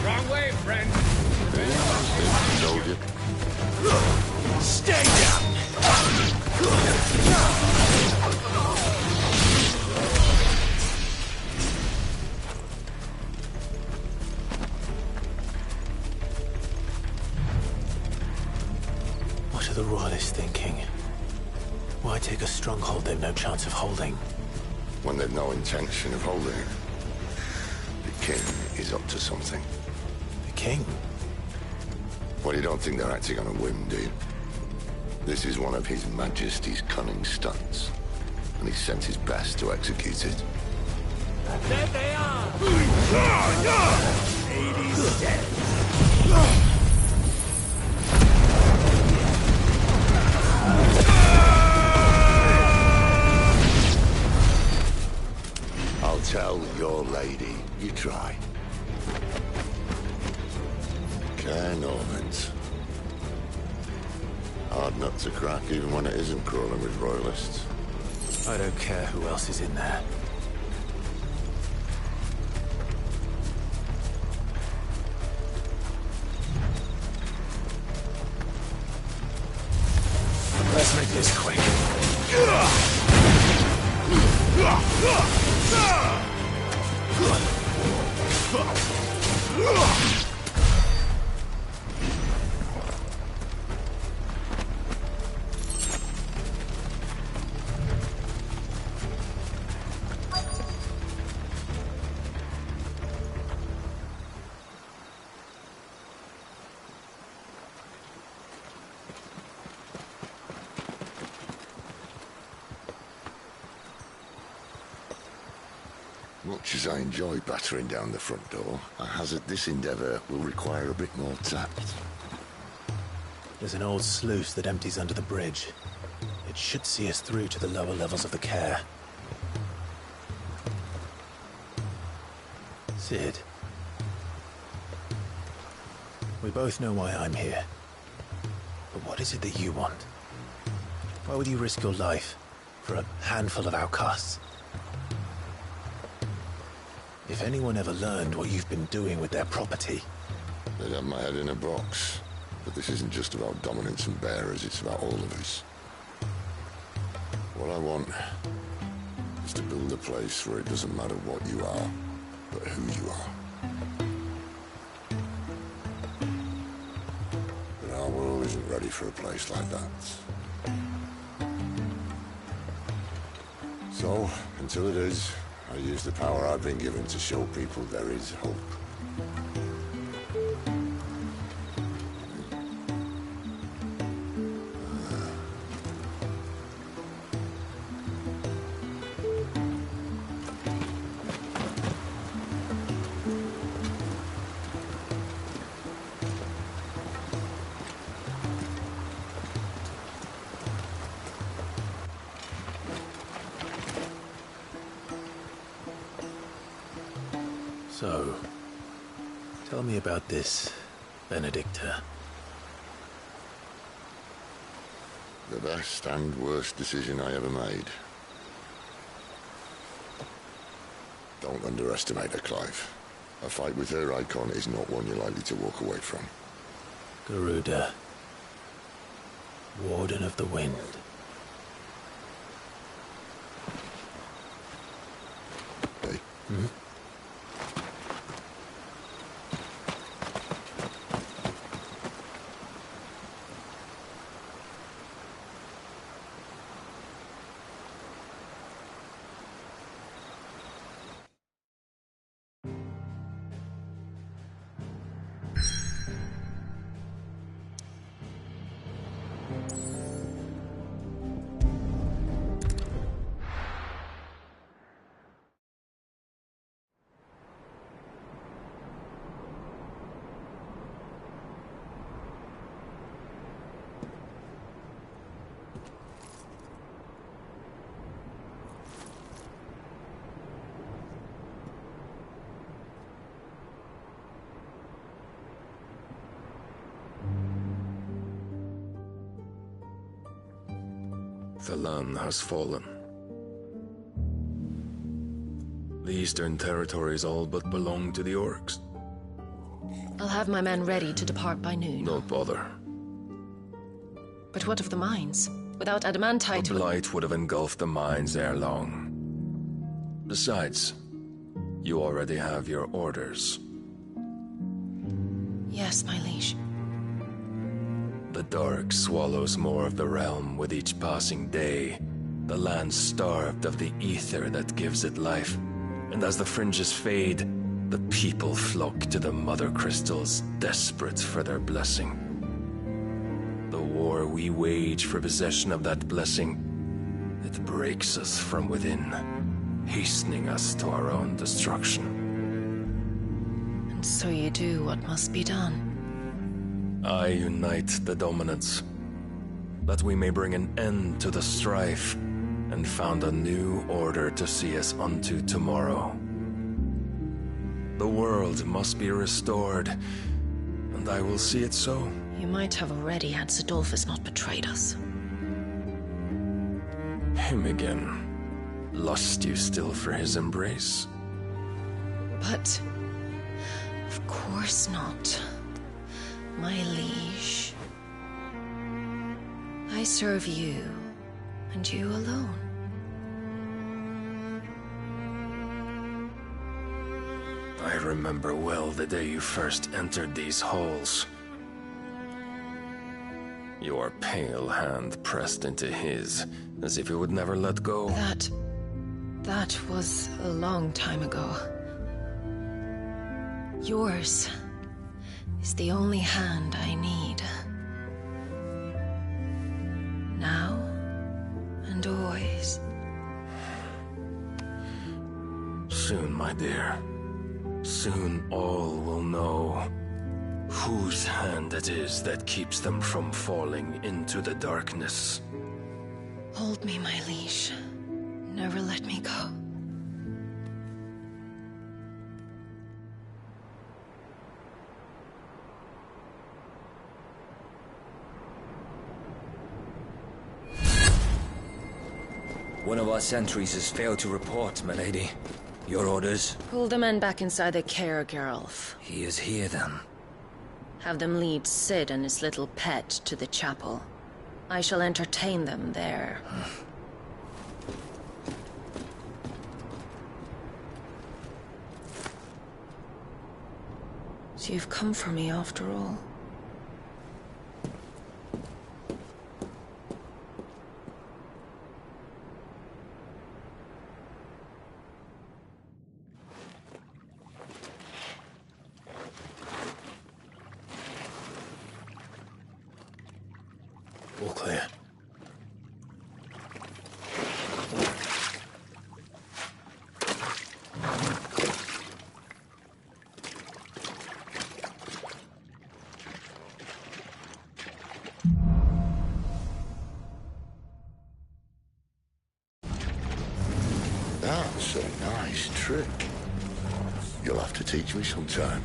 Wrong way, friend. told you. Stay down! What are the Royalists thinking? Why take a stronghold they've no chance of holding? When they've no intention of holding it. The king is up to something. The king? Well, you don't think they're acting on a whim, do you? This is one of His Majesty's cunning stunts, and he sent his best to execute it. There they are! Ladies dead. I'll tell your lady. You try. Care Normans. Hard nut to crack, even when it isn't crawling with royalists. I don't care who else is in there. Let's make this quick. Much as I enjoy battering down the front door, I hazard this endeavour will require a bit more tact. There's an old sluice that empties under the bridge. It should see us through to the lower levels of the care. Sid. We both know why I'm here. But what is it that you want? Why would you risk your life for a handful of outcasts? If anyone ever learned what you've been doing with their property... They'd have my head in a box. But this isn't just about dominance and bearers, it's about all of us. What I want is to build a place where it doesn't matter what you are, but who you are. But our world isn't ready for a place like that. So, until it is, I use the power I've been given to show people there is hope. So, tell me about this, Benedicta. The best and worst decision I ever made. Don't underestimate her, Clive. A fight with her icon is not one you're likely to walk away from. Garuda. Warden of the Wind. Hey. Hmm? The land has fallen. The eastern territories all but belong to the orcs. I'll have my men ready to depart by noon. Don't bother. But what of the mines? Without adamantite... The blight would have engulfed the mines ere long. Besides, you already have your orders. Yes, my liege. The dark swallows more of the realm with each passing day. The land starved of the ether that gives it life. And as the fringes fade, the people flock to the mother crystals, desperate for their blessing. The war we wage for possession of that blessing, it breaks us from within, hastening us to our own destruction. And so you do what must be done. I unite the dominants, that we may bring an end to the strife, and found a new order to see us unto tomorrow. The world must be restored, and I will see it so. You might have already had Sidolphus not betrayed us. Him again. Lust you still for his embrace? But... of course not. My liege. I serve you, and you alone. I remember well the day you first entered these halls. Your pale hand pressed into his, as if it would never let go. That was a long time ago. Yours is the only hand I need. Now and always. Soon, my dear. Soon all will know whose hand it is that keeps them from falling into the darkness. Hold me, my liege. Never let me go. One of our sentries has failed to report, my lady. Your orders? Pull the men back inside their care, Geralf. He is here, then. Have them lead Sid and his little pet to the chapel. I shall entertain them there. So you've come for me after all. All clear. That's a nice trick. You'll have to teach me sometime.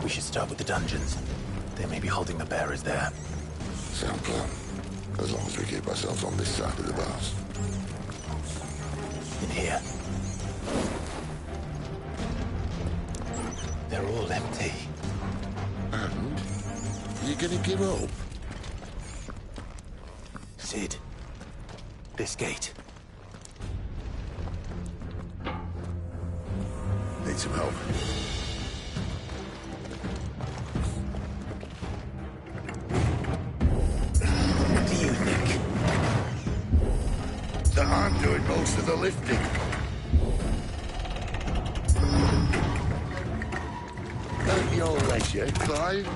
We should start with the dungeons. They may be holding the bearers there. Sound plan. As long as we keep ourselves on this side of the bars. In here. They're all empty. And? You're gonna give up? Sid. This gate. Need some help. What do you think? That I'm doing most of the lifting. At your leisure, Clive.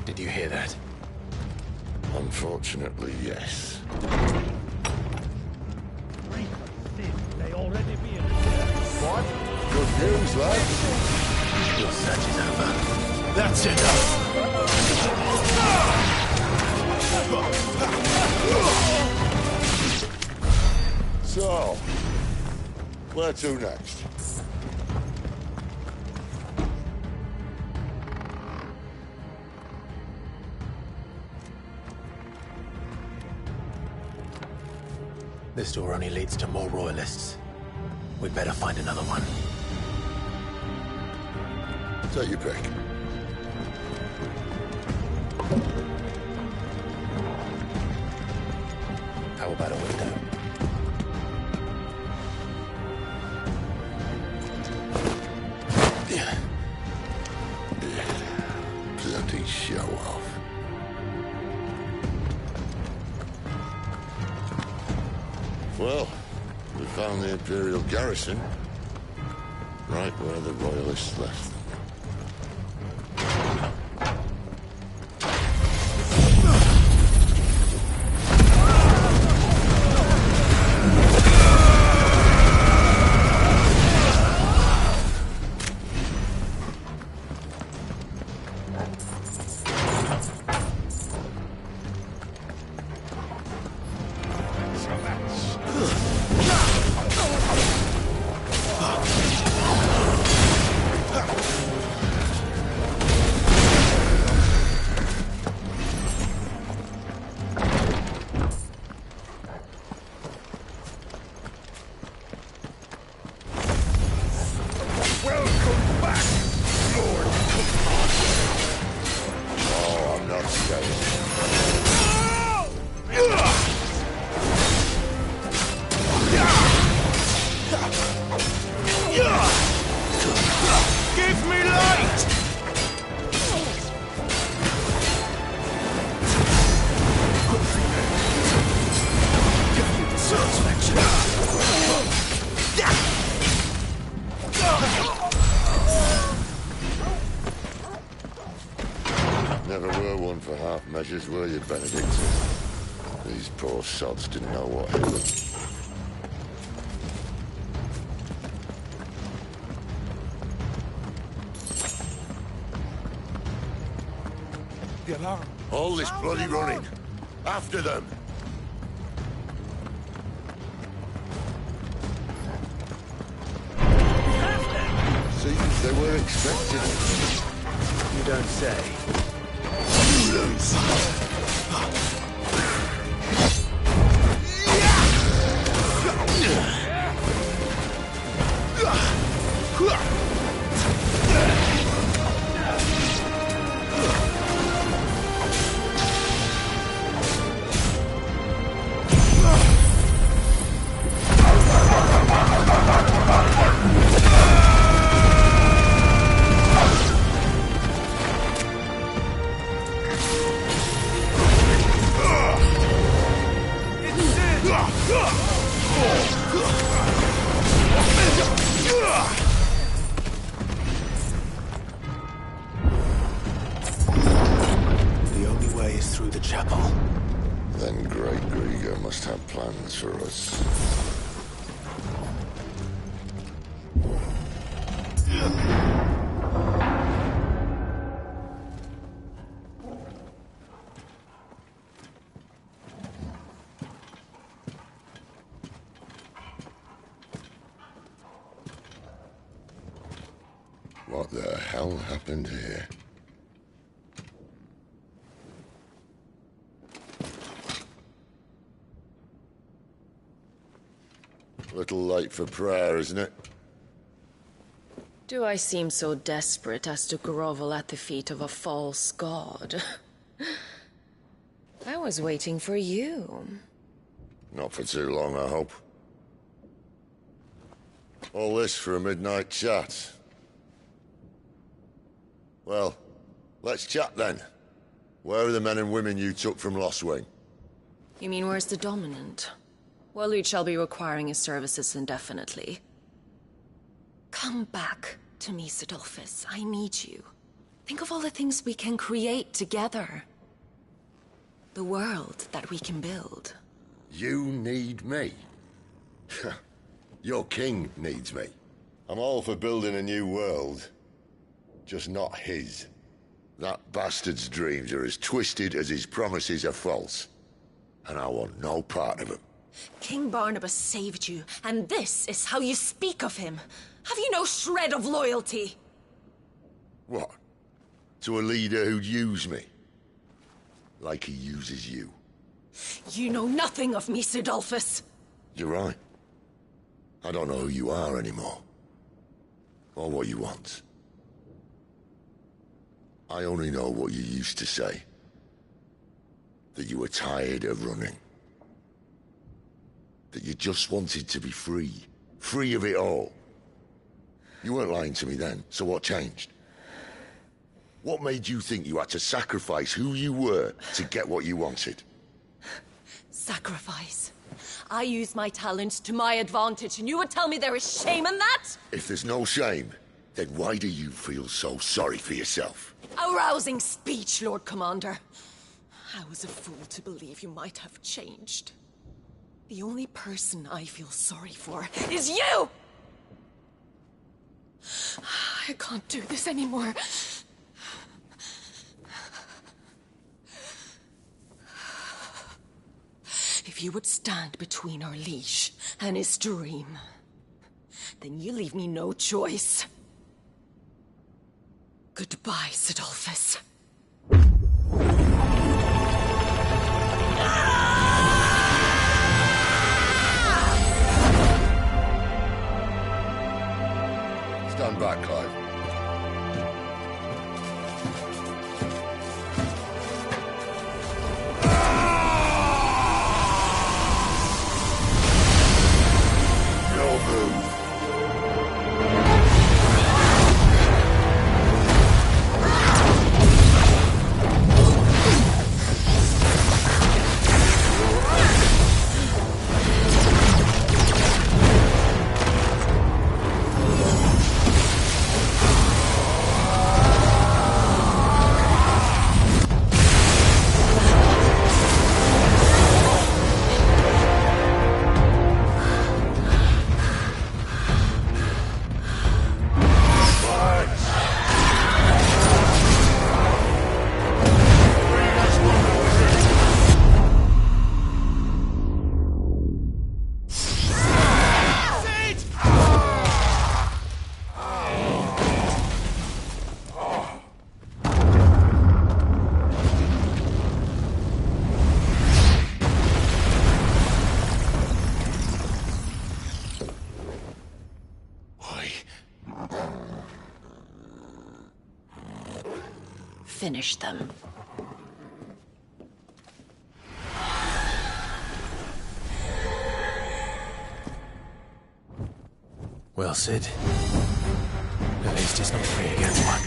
Did you hear that? Unfortunately, yes. They already be in What? Good news, lad. Your search is over. That's enough! Where to next? This door only leads to more royalists. We'd better find another one. Take your pick. How about a window? Bloody show off. Well, we found the Imperial garrison, right where the Royalists left them. Never were one for half measures, were you, Benedict? These poor sods didn't know what hit them. The alarm. All this bloody running. After them. Seems they were expecting it. You don't say. The only way is through the chapel. Then Great Grieger must have plans for us. What the hell happened here? Little late for prayer, isn't it? Do I seem so desperate as to grovel at the feet of a false god? I was waiting for you. Not for too long, I hope. All this for a midnight chat. Well, let's chat then. Where are the men and women you took from Lostwing? You mean where's the dominant? Waleed shall be requiring his services indefinitely. Come back to me, Sidolphus. I need you. Think of all the things we can create together. The world that we can build. You need me? Your king needs me. I'm all for building a new world. Just not his. That bastard's dreams are as twisted as his promises are false. And I want no part of them. King Barnabas saved you, and this is how you speak of him. Have you no shred of loyalty? What? To a leader who'd use me? Like he uses you. You know nothing of me, Sidolphus. You're right. I don't know who you are anymore. Or what you want. I only know what you used to say. That you were tired of running. That you just wanted to be free. Free of it all. You weren't lying to me then, so what changed? What made you think you had to sacrifice who you were to get what you wanted? Sacrifice. I use my talents to my advantage, and you would tell me there is shame in that? If there's no shame, then why do you feel so sorry for yourself? A rousing speech, Lord Commander. I was a fool to believe you might have changed. The only person I feel sorry for is you! I can't do this anymore. If you would stand between our liege and his dream, then you leave me no choice. Goodbye, Sidolphus. Stand back, Clive. Finish them. Well, Sid. At least it's not 3 against 1.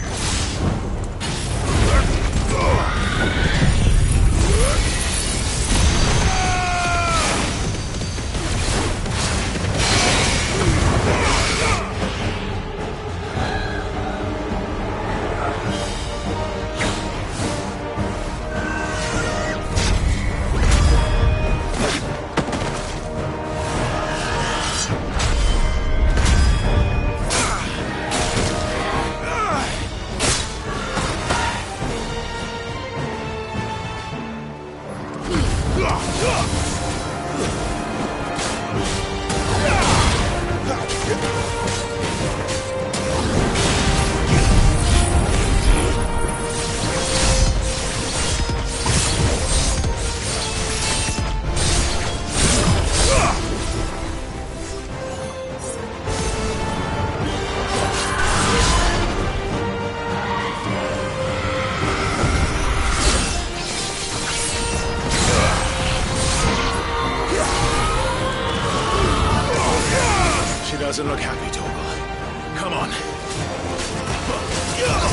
Doesn't look happy, Torgal. Come on.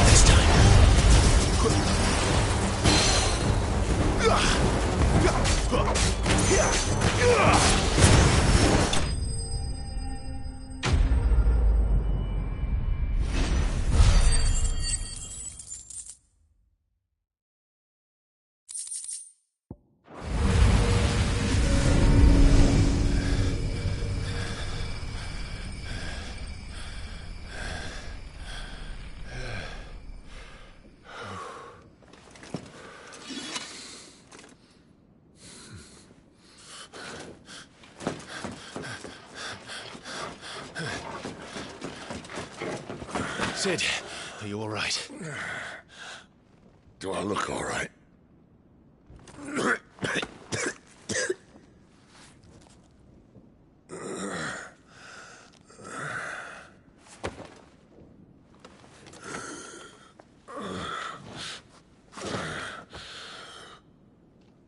This time. Sid, are you all right? Do I look all right?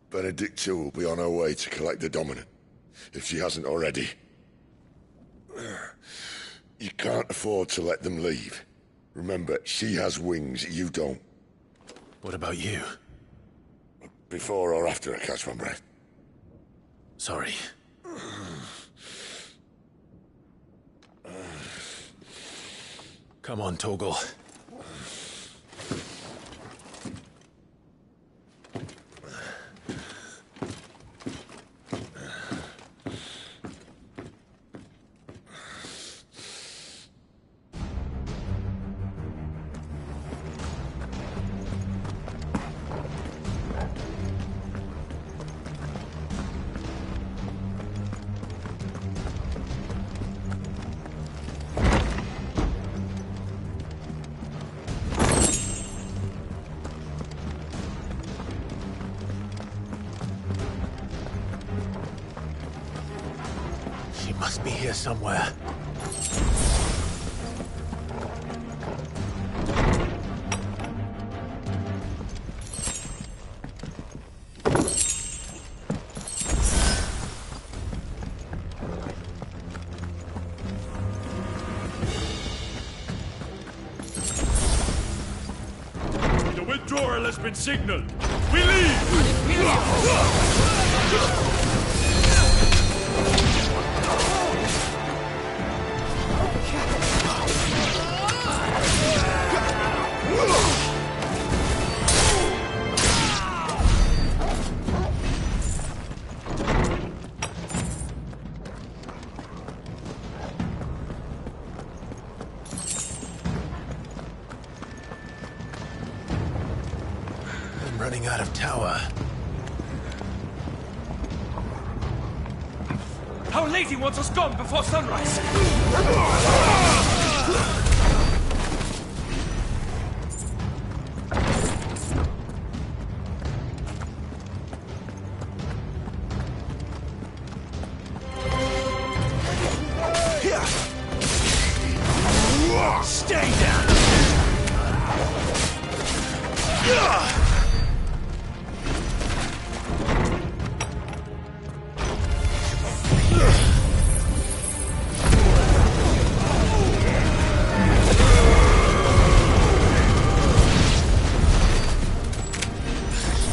Benedicta will be on her way to collect the Dominant, if she hasn't already. You can't afford to let them leave. Remember, she has wings, you don't. What about you? Before or after I catch my breath? Sorry. Come on, Torgal. She must be here somewhere. The withdrawal has been signaled. We leave! I'm running out of tower. Our lady wants us gone before sunrise. Stay down!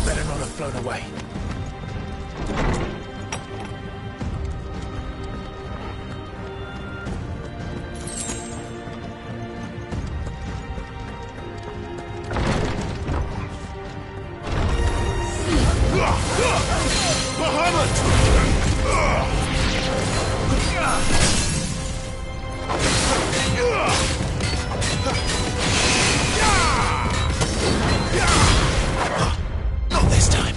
Better not have flown away. Not this time.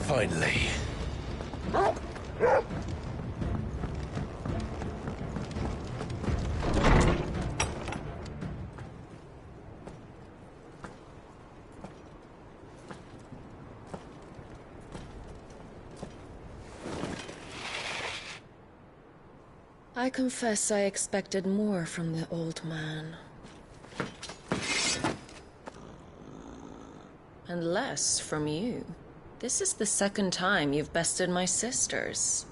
Finally. I confess I expected more from the old man. And less from you. This is the second time you've bested my sisters.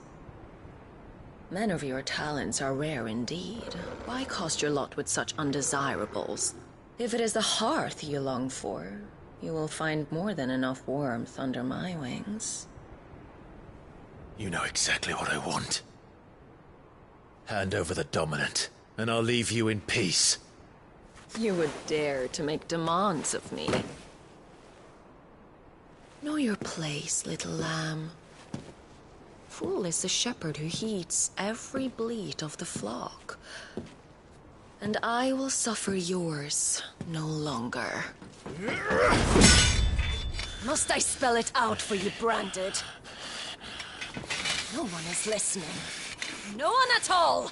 Men of your talents are rare indeed. Why cast your lot with such undesirables? If it is the hearth you long for, you will find more than enough warmth under my wings. You know exactly what I want. Hand over the dominant, and I'll leave you in peace. You would dare to make demands of me. Know your place, little lamb. Fool is the shepherd who heeds every bleat of the flock. And I will suffer yours no longer. Must I spell it out for you, Branded? No one is listening. No one at all!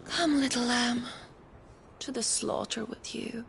Come, little lamb, to the slaughter with you.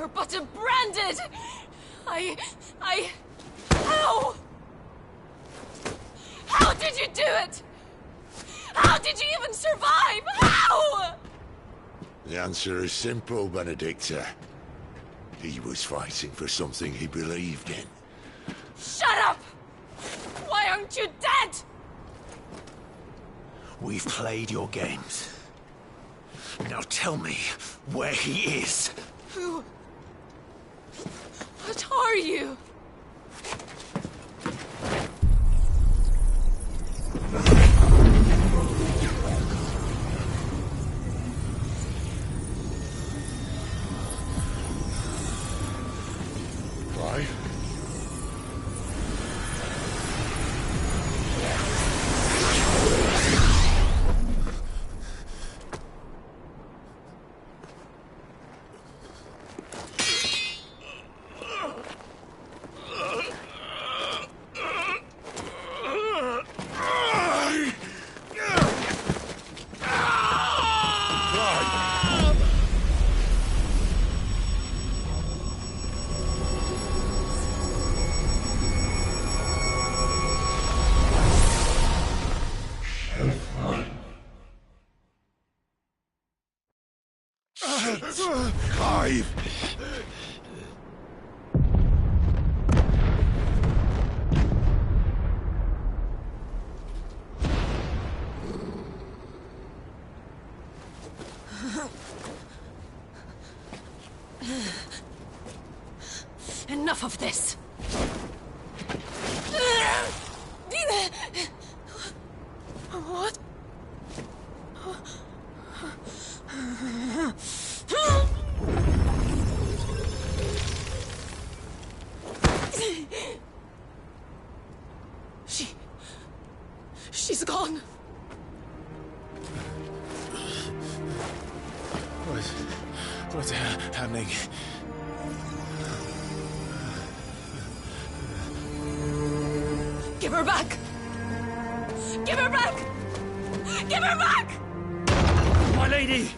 were but branded! How? How did you do it? How did you even survive? How? The answer is simple, Benedicta. He was fighting for something he believed in. Shut up! Why aren't you dead? We've played your games. Now tell me where he is. Who? What are you? Why? Clive! Enough of this! What? She's gone. What's happening? Give her back! Give her back! Give her back! My lady!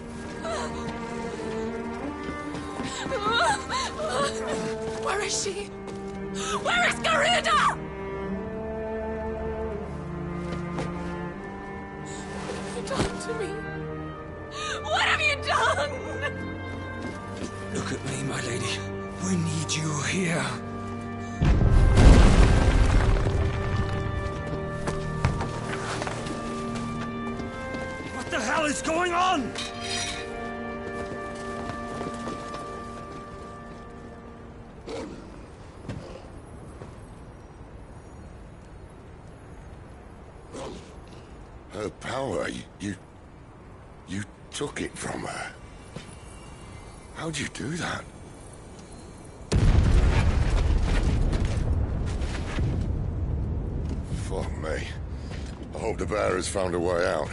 Where is she? Where is Garuda? What have you done to me? What have you done? Look at me, my lady. We need you here. What the hell is going on? Her power, you took it from her. How'd you do that? Fuck me. I hope the bear has found a way out.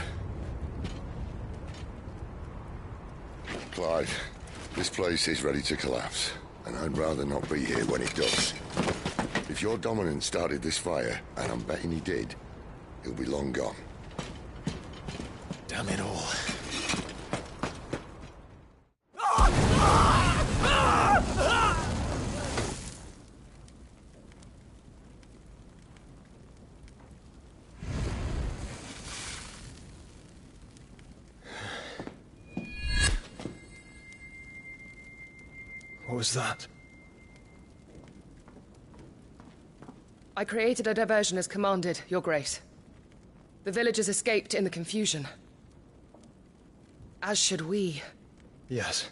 Clive, this place is ready to collapse, and I'd rather not be here when it does. If your dominant started this fire, and I'm betting he did, he'll be long gone. Damn it all. What was that? I created a diversion as commanded, Your Grace. The villagers escaped in the confusion. As should we. Yes.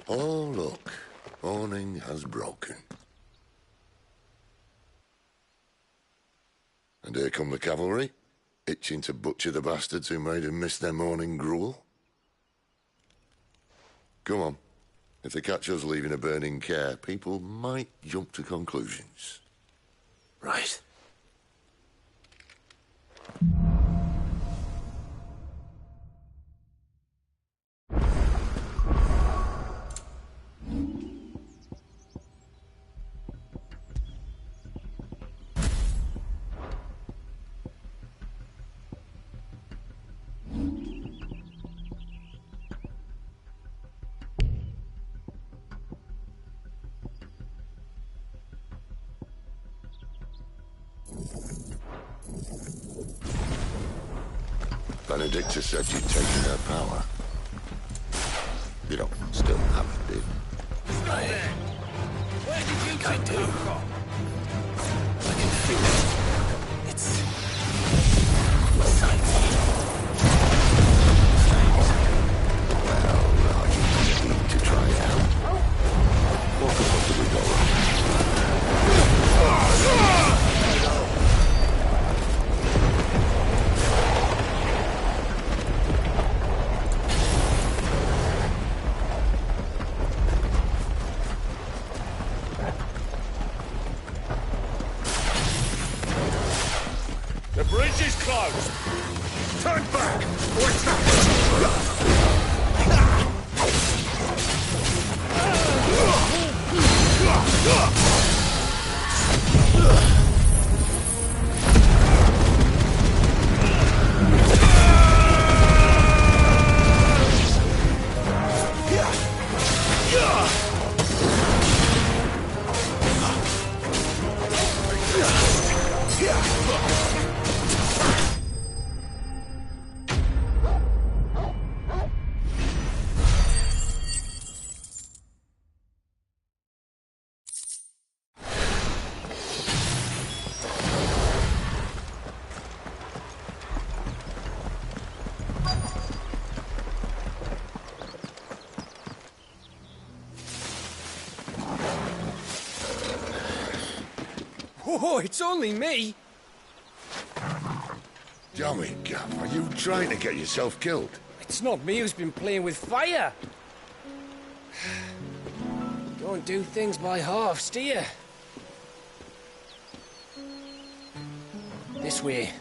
Oh, look. Morning has broken. And here come the cavalry, itching to butcher the bastards who made them miss their morning gruel. Come on. If they catch us leaving a burning care, people might jump to conclusions. Right. Benedicta said you'd taken her power. You don't still have it, do you? Where did you think I do? I can feel it. It's inside me. Well, you need to try it out. What could possibly go wrong? The bridge is closed. Turn back, or it's not. Oh, it's only me. Damn it, Gav. Are you trying to get yourself killed? It's not me who's been playing with fire. Don't do things by halves, do you? This way.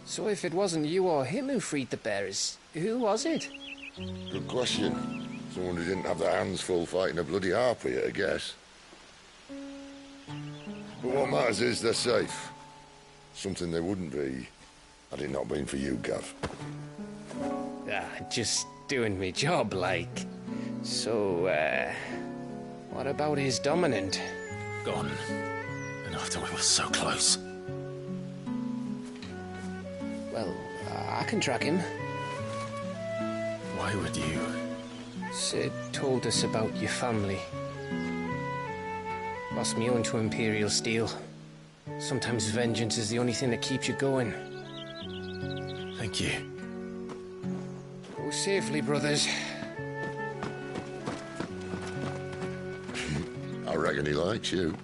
So if it wasn't you or him who freed the bearers, who was it? Good question. Someone who didn't have their hands full fighting a bloody harpy, I guess. But what matters is they're safe. Something they wouldn't be had it not been for you, Gav. Just doing me job, like. So, what about his dominant? Gone. And after we were so close. Well, I can track him. Why would you? Sid told us about your family. Lost me own to Imperial Steel. Sometimes vengeance is the only thing that keeps you going. Thank you. Go safely, brothers. I reckon he likes you.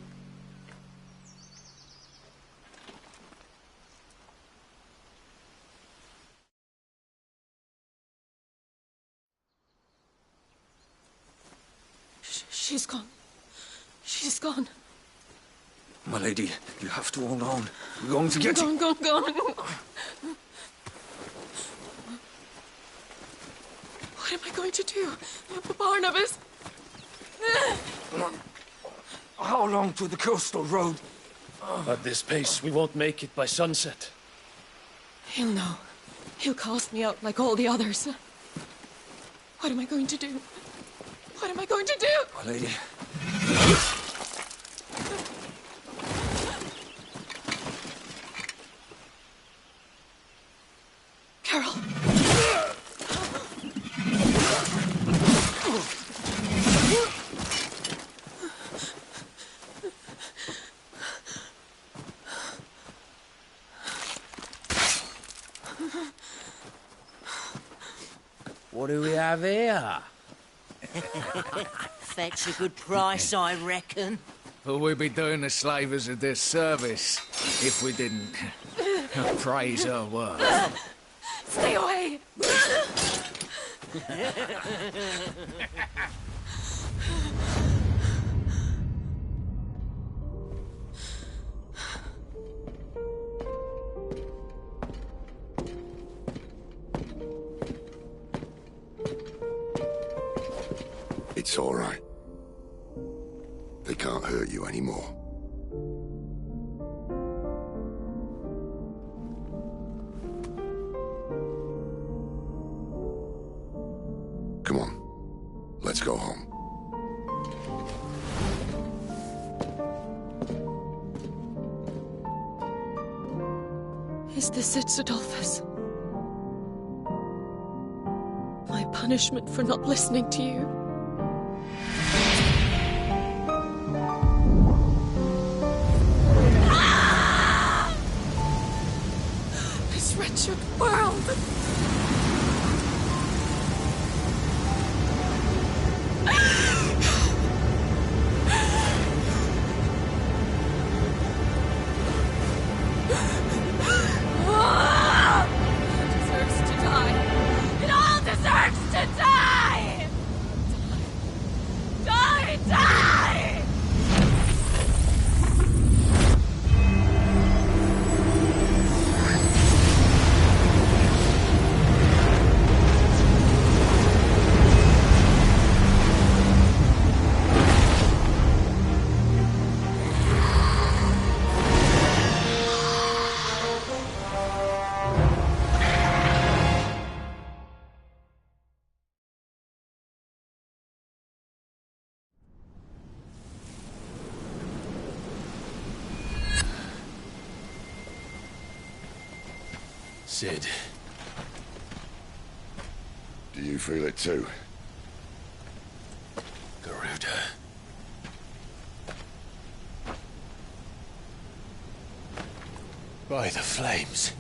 She's gone. She's gone. My lady, you have to hold on. We're going to get you. Gone. What am I going to do? Barnabas? How long to the coastal road? At this pace, we won't make it by sunset. He'll know. He'll cast me out like all the others. What am I going to do? What am I going to do? My lady. Carol. What do we have here? fetch a good price, I reckon. But we'd be doing the slavers a disservice if we didn't praise her work. Stay away! It's all right. They can't hurt you anymore. Come on. Let's go home. Is this it, Adolphus? My punishment for not listening to you? This wretched world! Sid. Do you feel it too? Garuda. By the flames.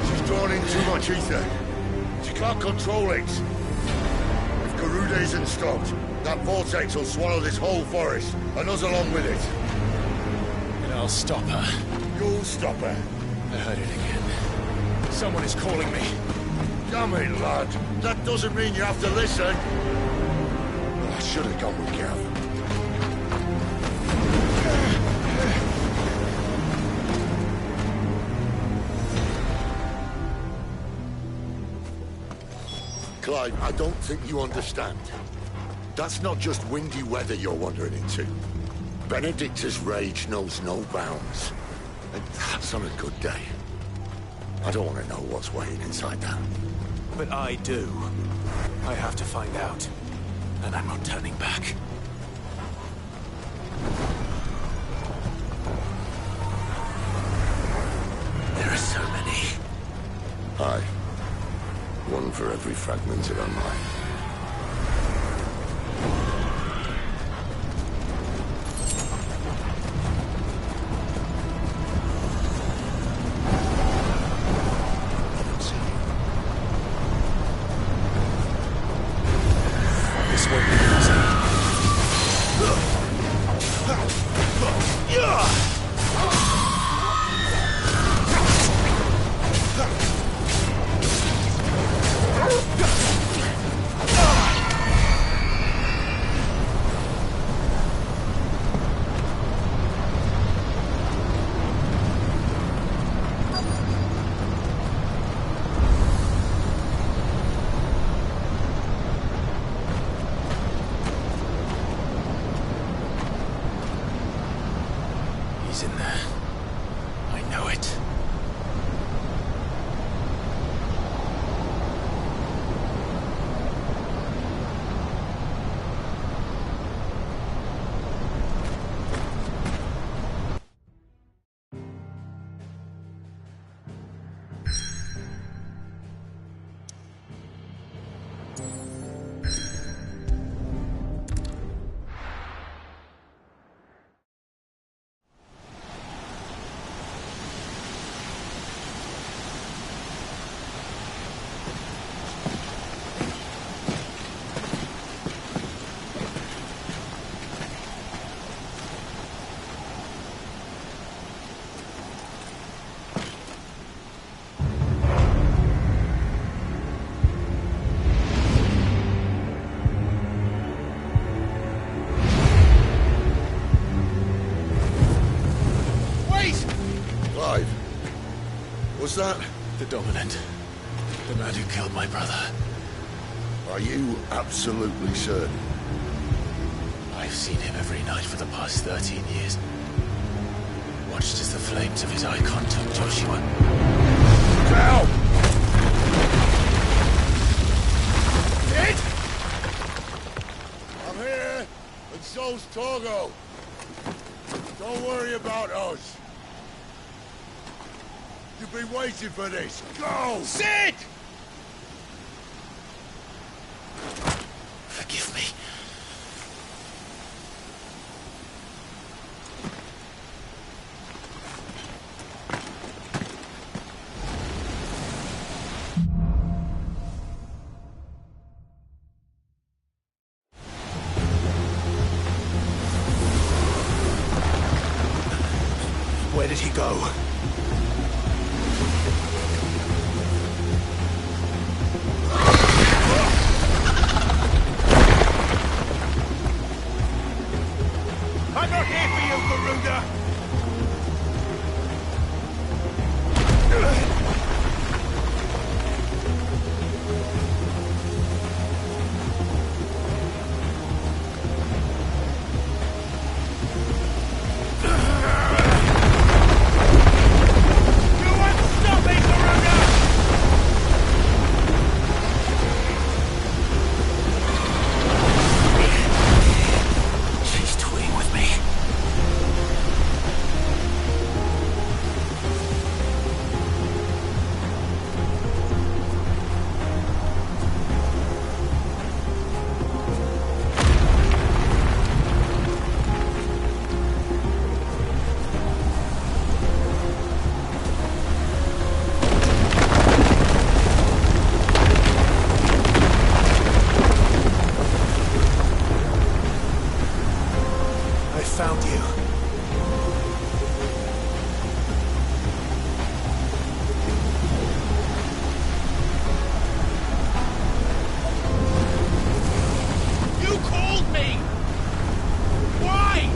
She's drawn in too much ether. She can't control it. If Garuda isn't stopped, that vortex will swallow this whole forest, and us along with it. And I'll stop her. You'll stop her. I heard it again. Someone is calling me. Damn it, lad. That doesn't mean you have to listen. I should have gone with Gav. Clive, I don't think you understand. That's not just windy weather you're wandering into. Benedicta's rage knows no bounds. And that's on a good day. I don't want to know what's waiting inside that. But I do. I have to find out. And I'm not turning back. There are so many. Aye. One for every fragment of our mind. He's in there. I know it. was that? The Dominant. The man who killed my brother. Are you absolutely certain? I've seen him every night for the past 13 years. Watched as the flames of his icon took Joshua. Now! Dead? I'm here, and so's Torgo. Don't worry about us. You've been waiting for this. Go! Sid! Forgive me. Where did he go? I'm not here for you, Garuda! Found you. You called me! Why?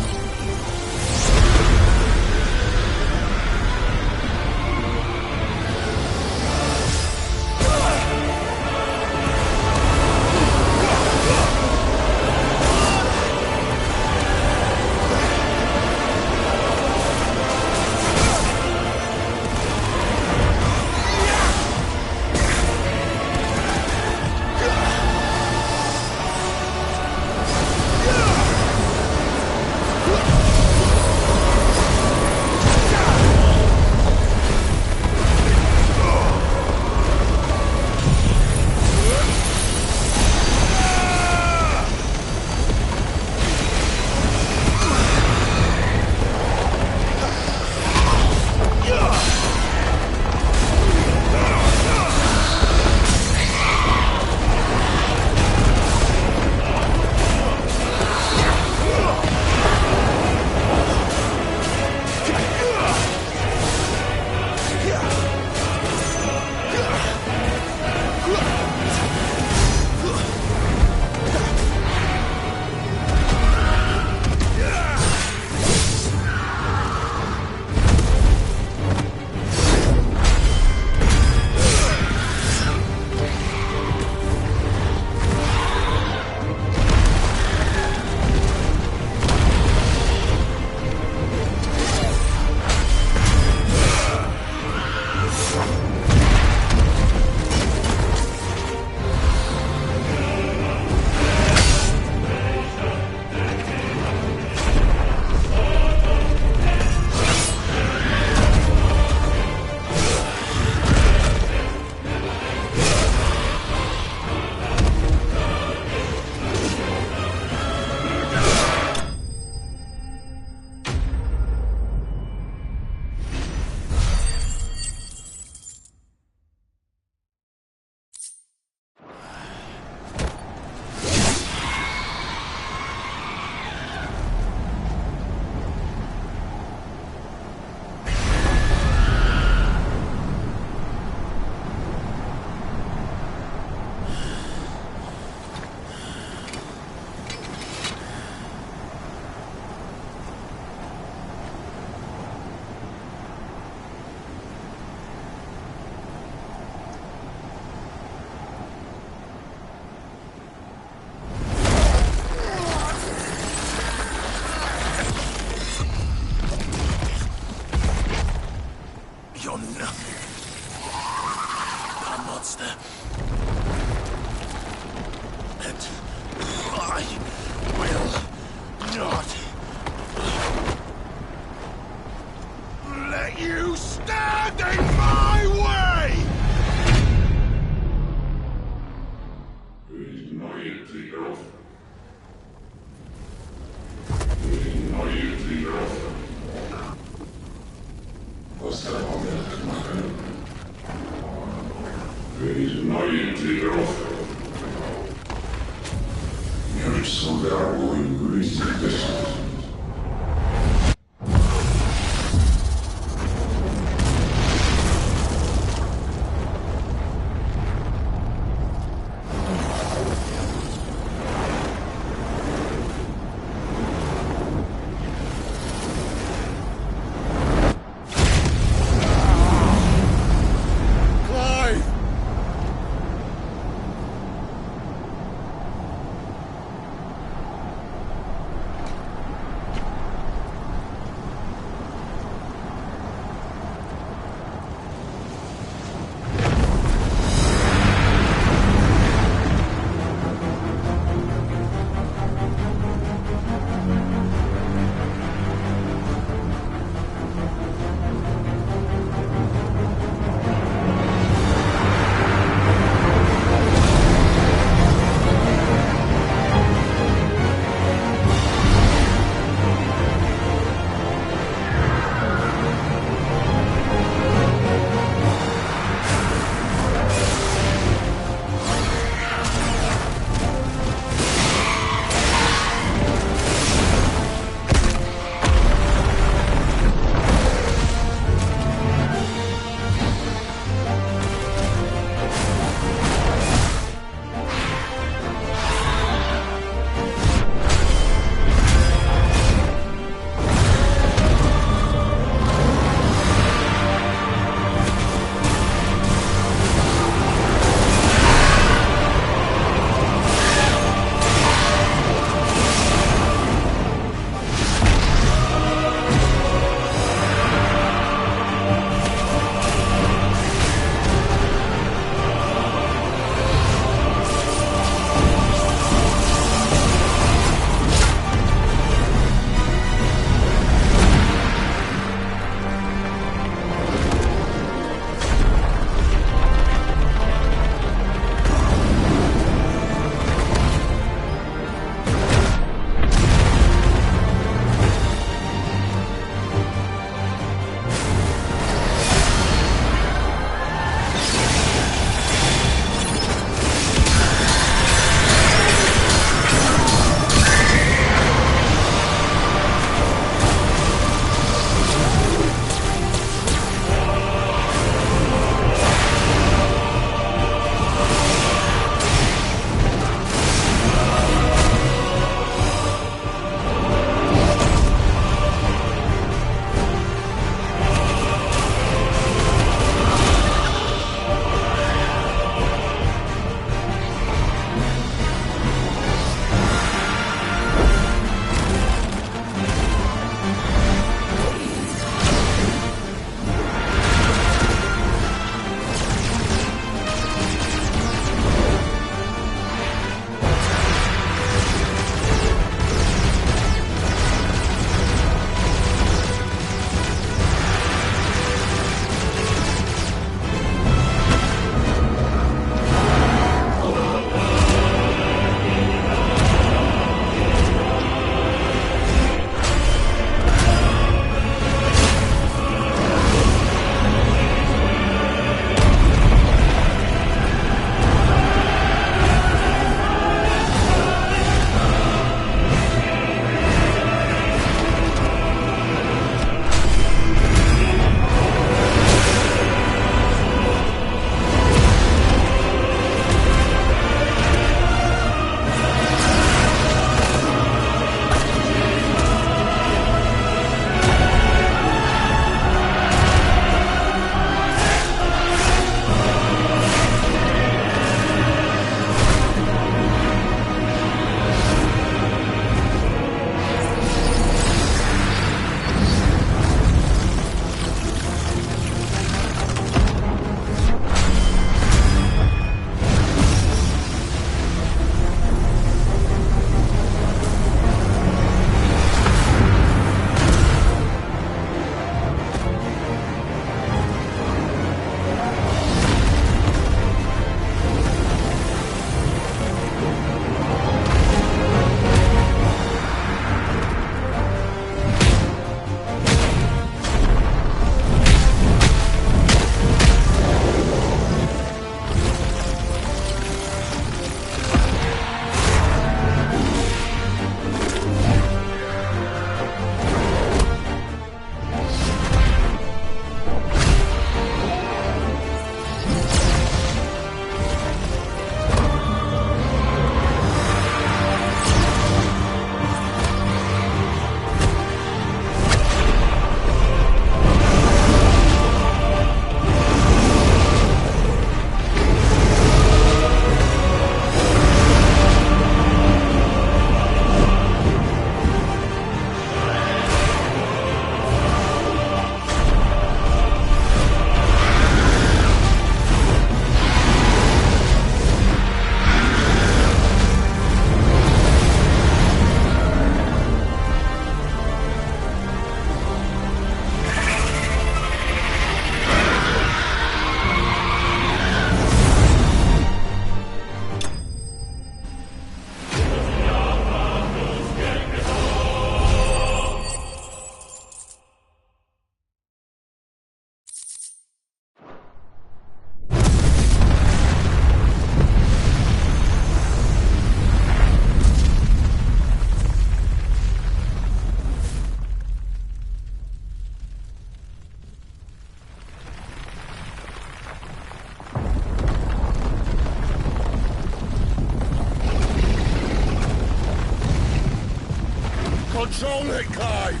Control it, Clive!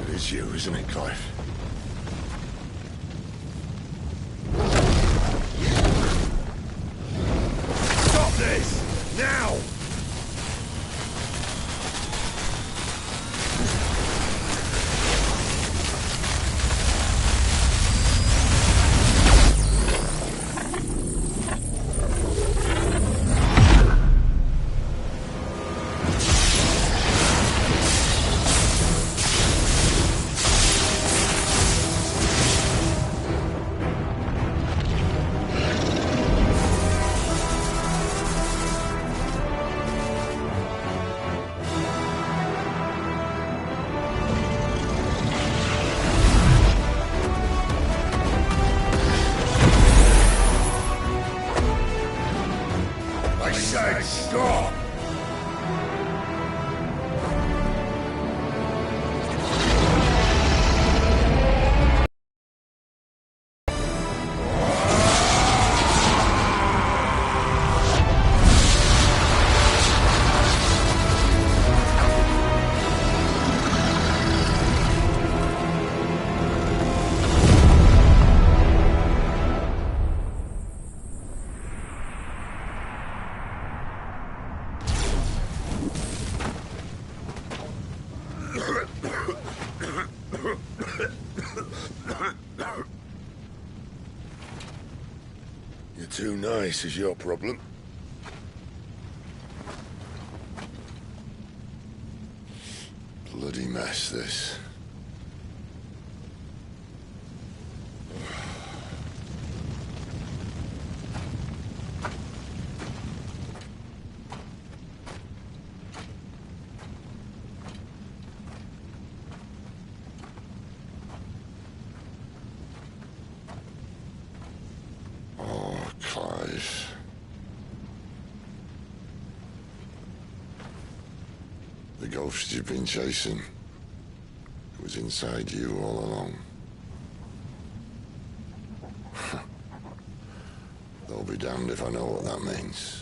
It is you, isn't it, Clive? Stop this! Now! Stop! You're too nice is your problem. Bloody mess, this. The ghost you've been chasing was inside you all along. I'll be damned if I know what that means.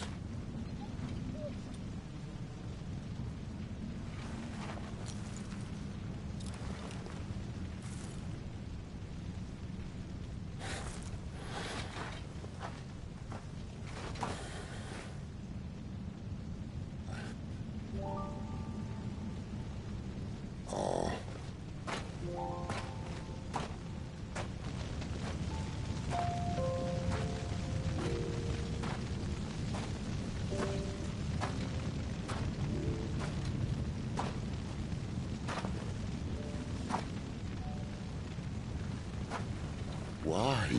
Why?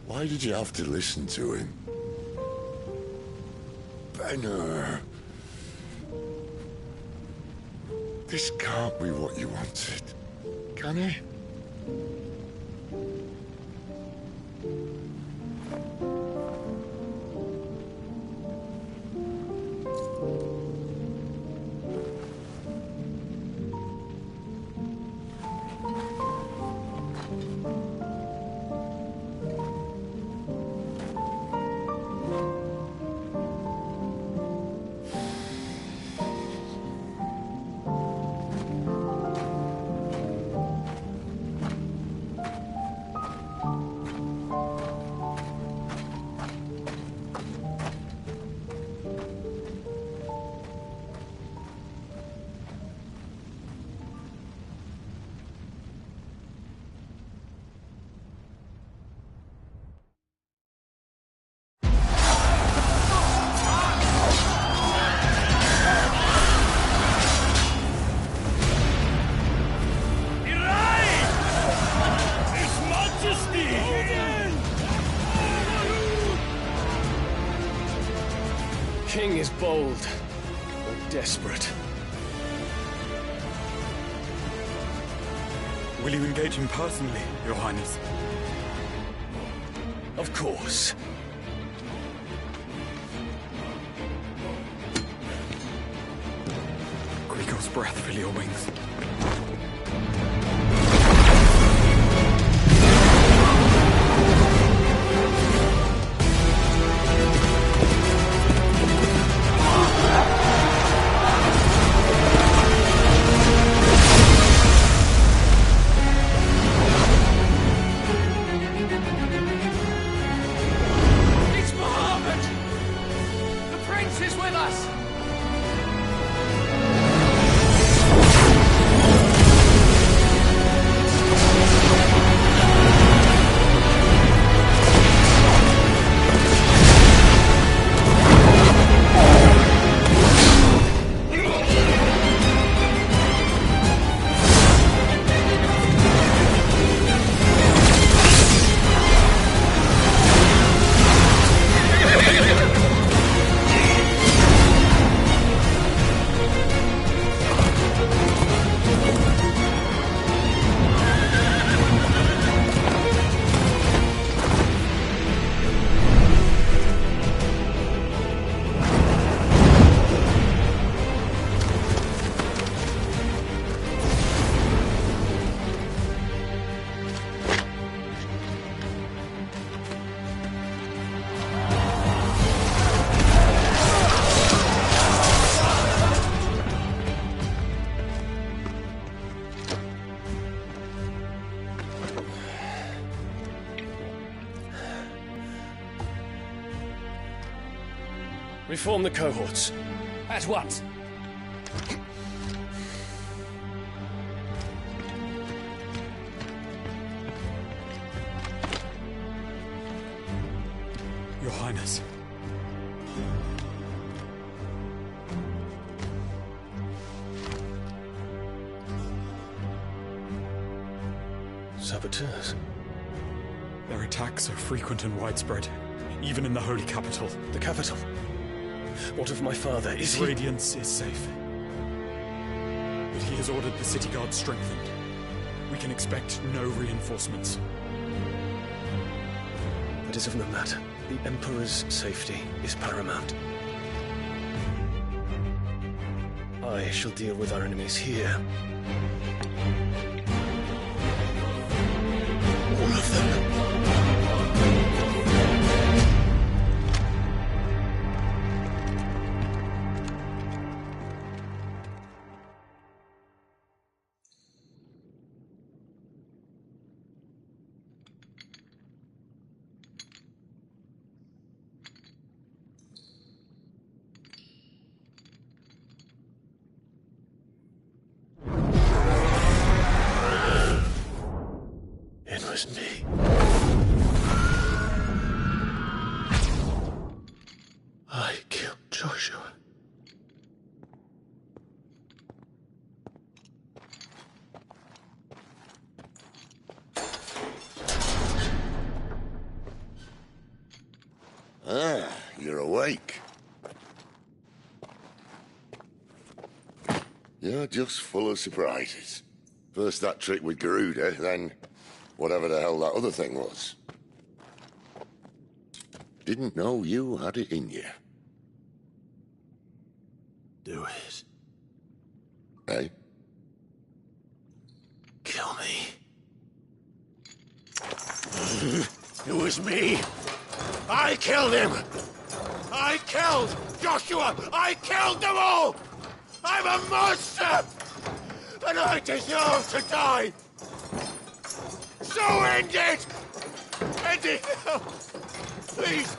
Why did you have to listen to him? Benner. This can't be what you wanted, can it? King is bold, or desperate. Will you engage him personally, Your Highness? Of course. Grigor's breath fill your wings. Reform the cohorts. At once. Your Highness. Saboteurs. Their attacks are frequent and widespread, even in the holy capital. The capital? What of my father? Is he... Radiance is safe. But he has ordered the city guard strengthened. We can expect no reinforcements. That is of no matter. The Emperor's safety is paramount. I shall deal with our enemies here. All of them. It was me. I killed Joshua. Ah, you're awake. You're just full of surprises. First that trick with Garuda, then whatever the hell that other thing was. Didn't know you had it in you. Do it. Eh? Kill me. It was me. I killed him. I killed Joshua. I killed them all. I'm a monster. And I deserve to die. So end it. End it now. Please.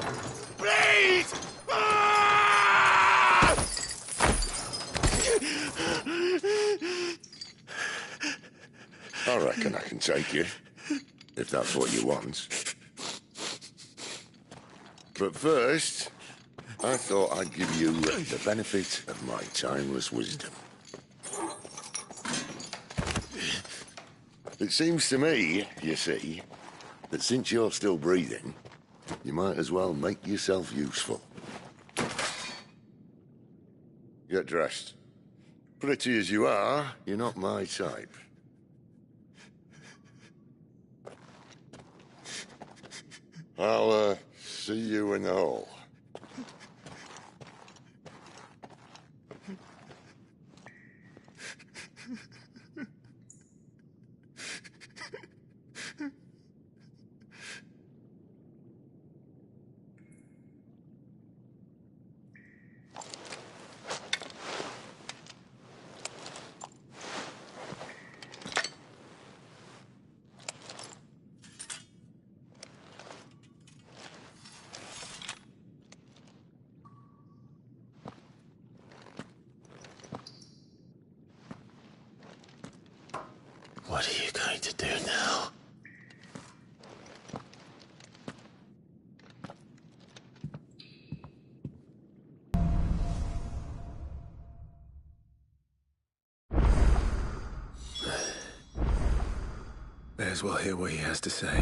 Please. Ah! I reckon I can take you, if that's what you want. But first, I thought I'd give you the benefit of my timeless wisdom. It seems to me, you see, that since you're still breathing, you might as well make yourself useful. Get dressed. Pretty as you are, you're not my type. I'll, see you in the hall. What are you going to do now? May as well hear what he has to say.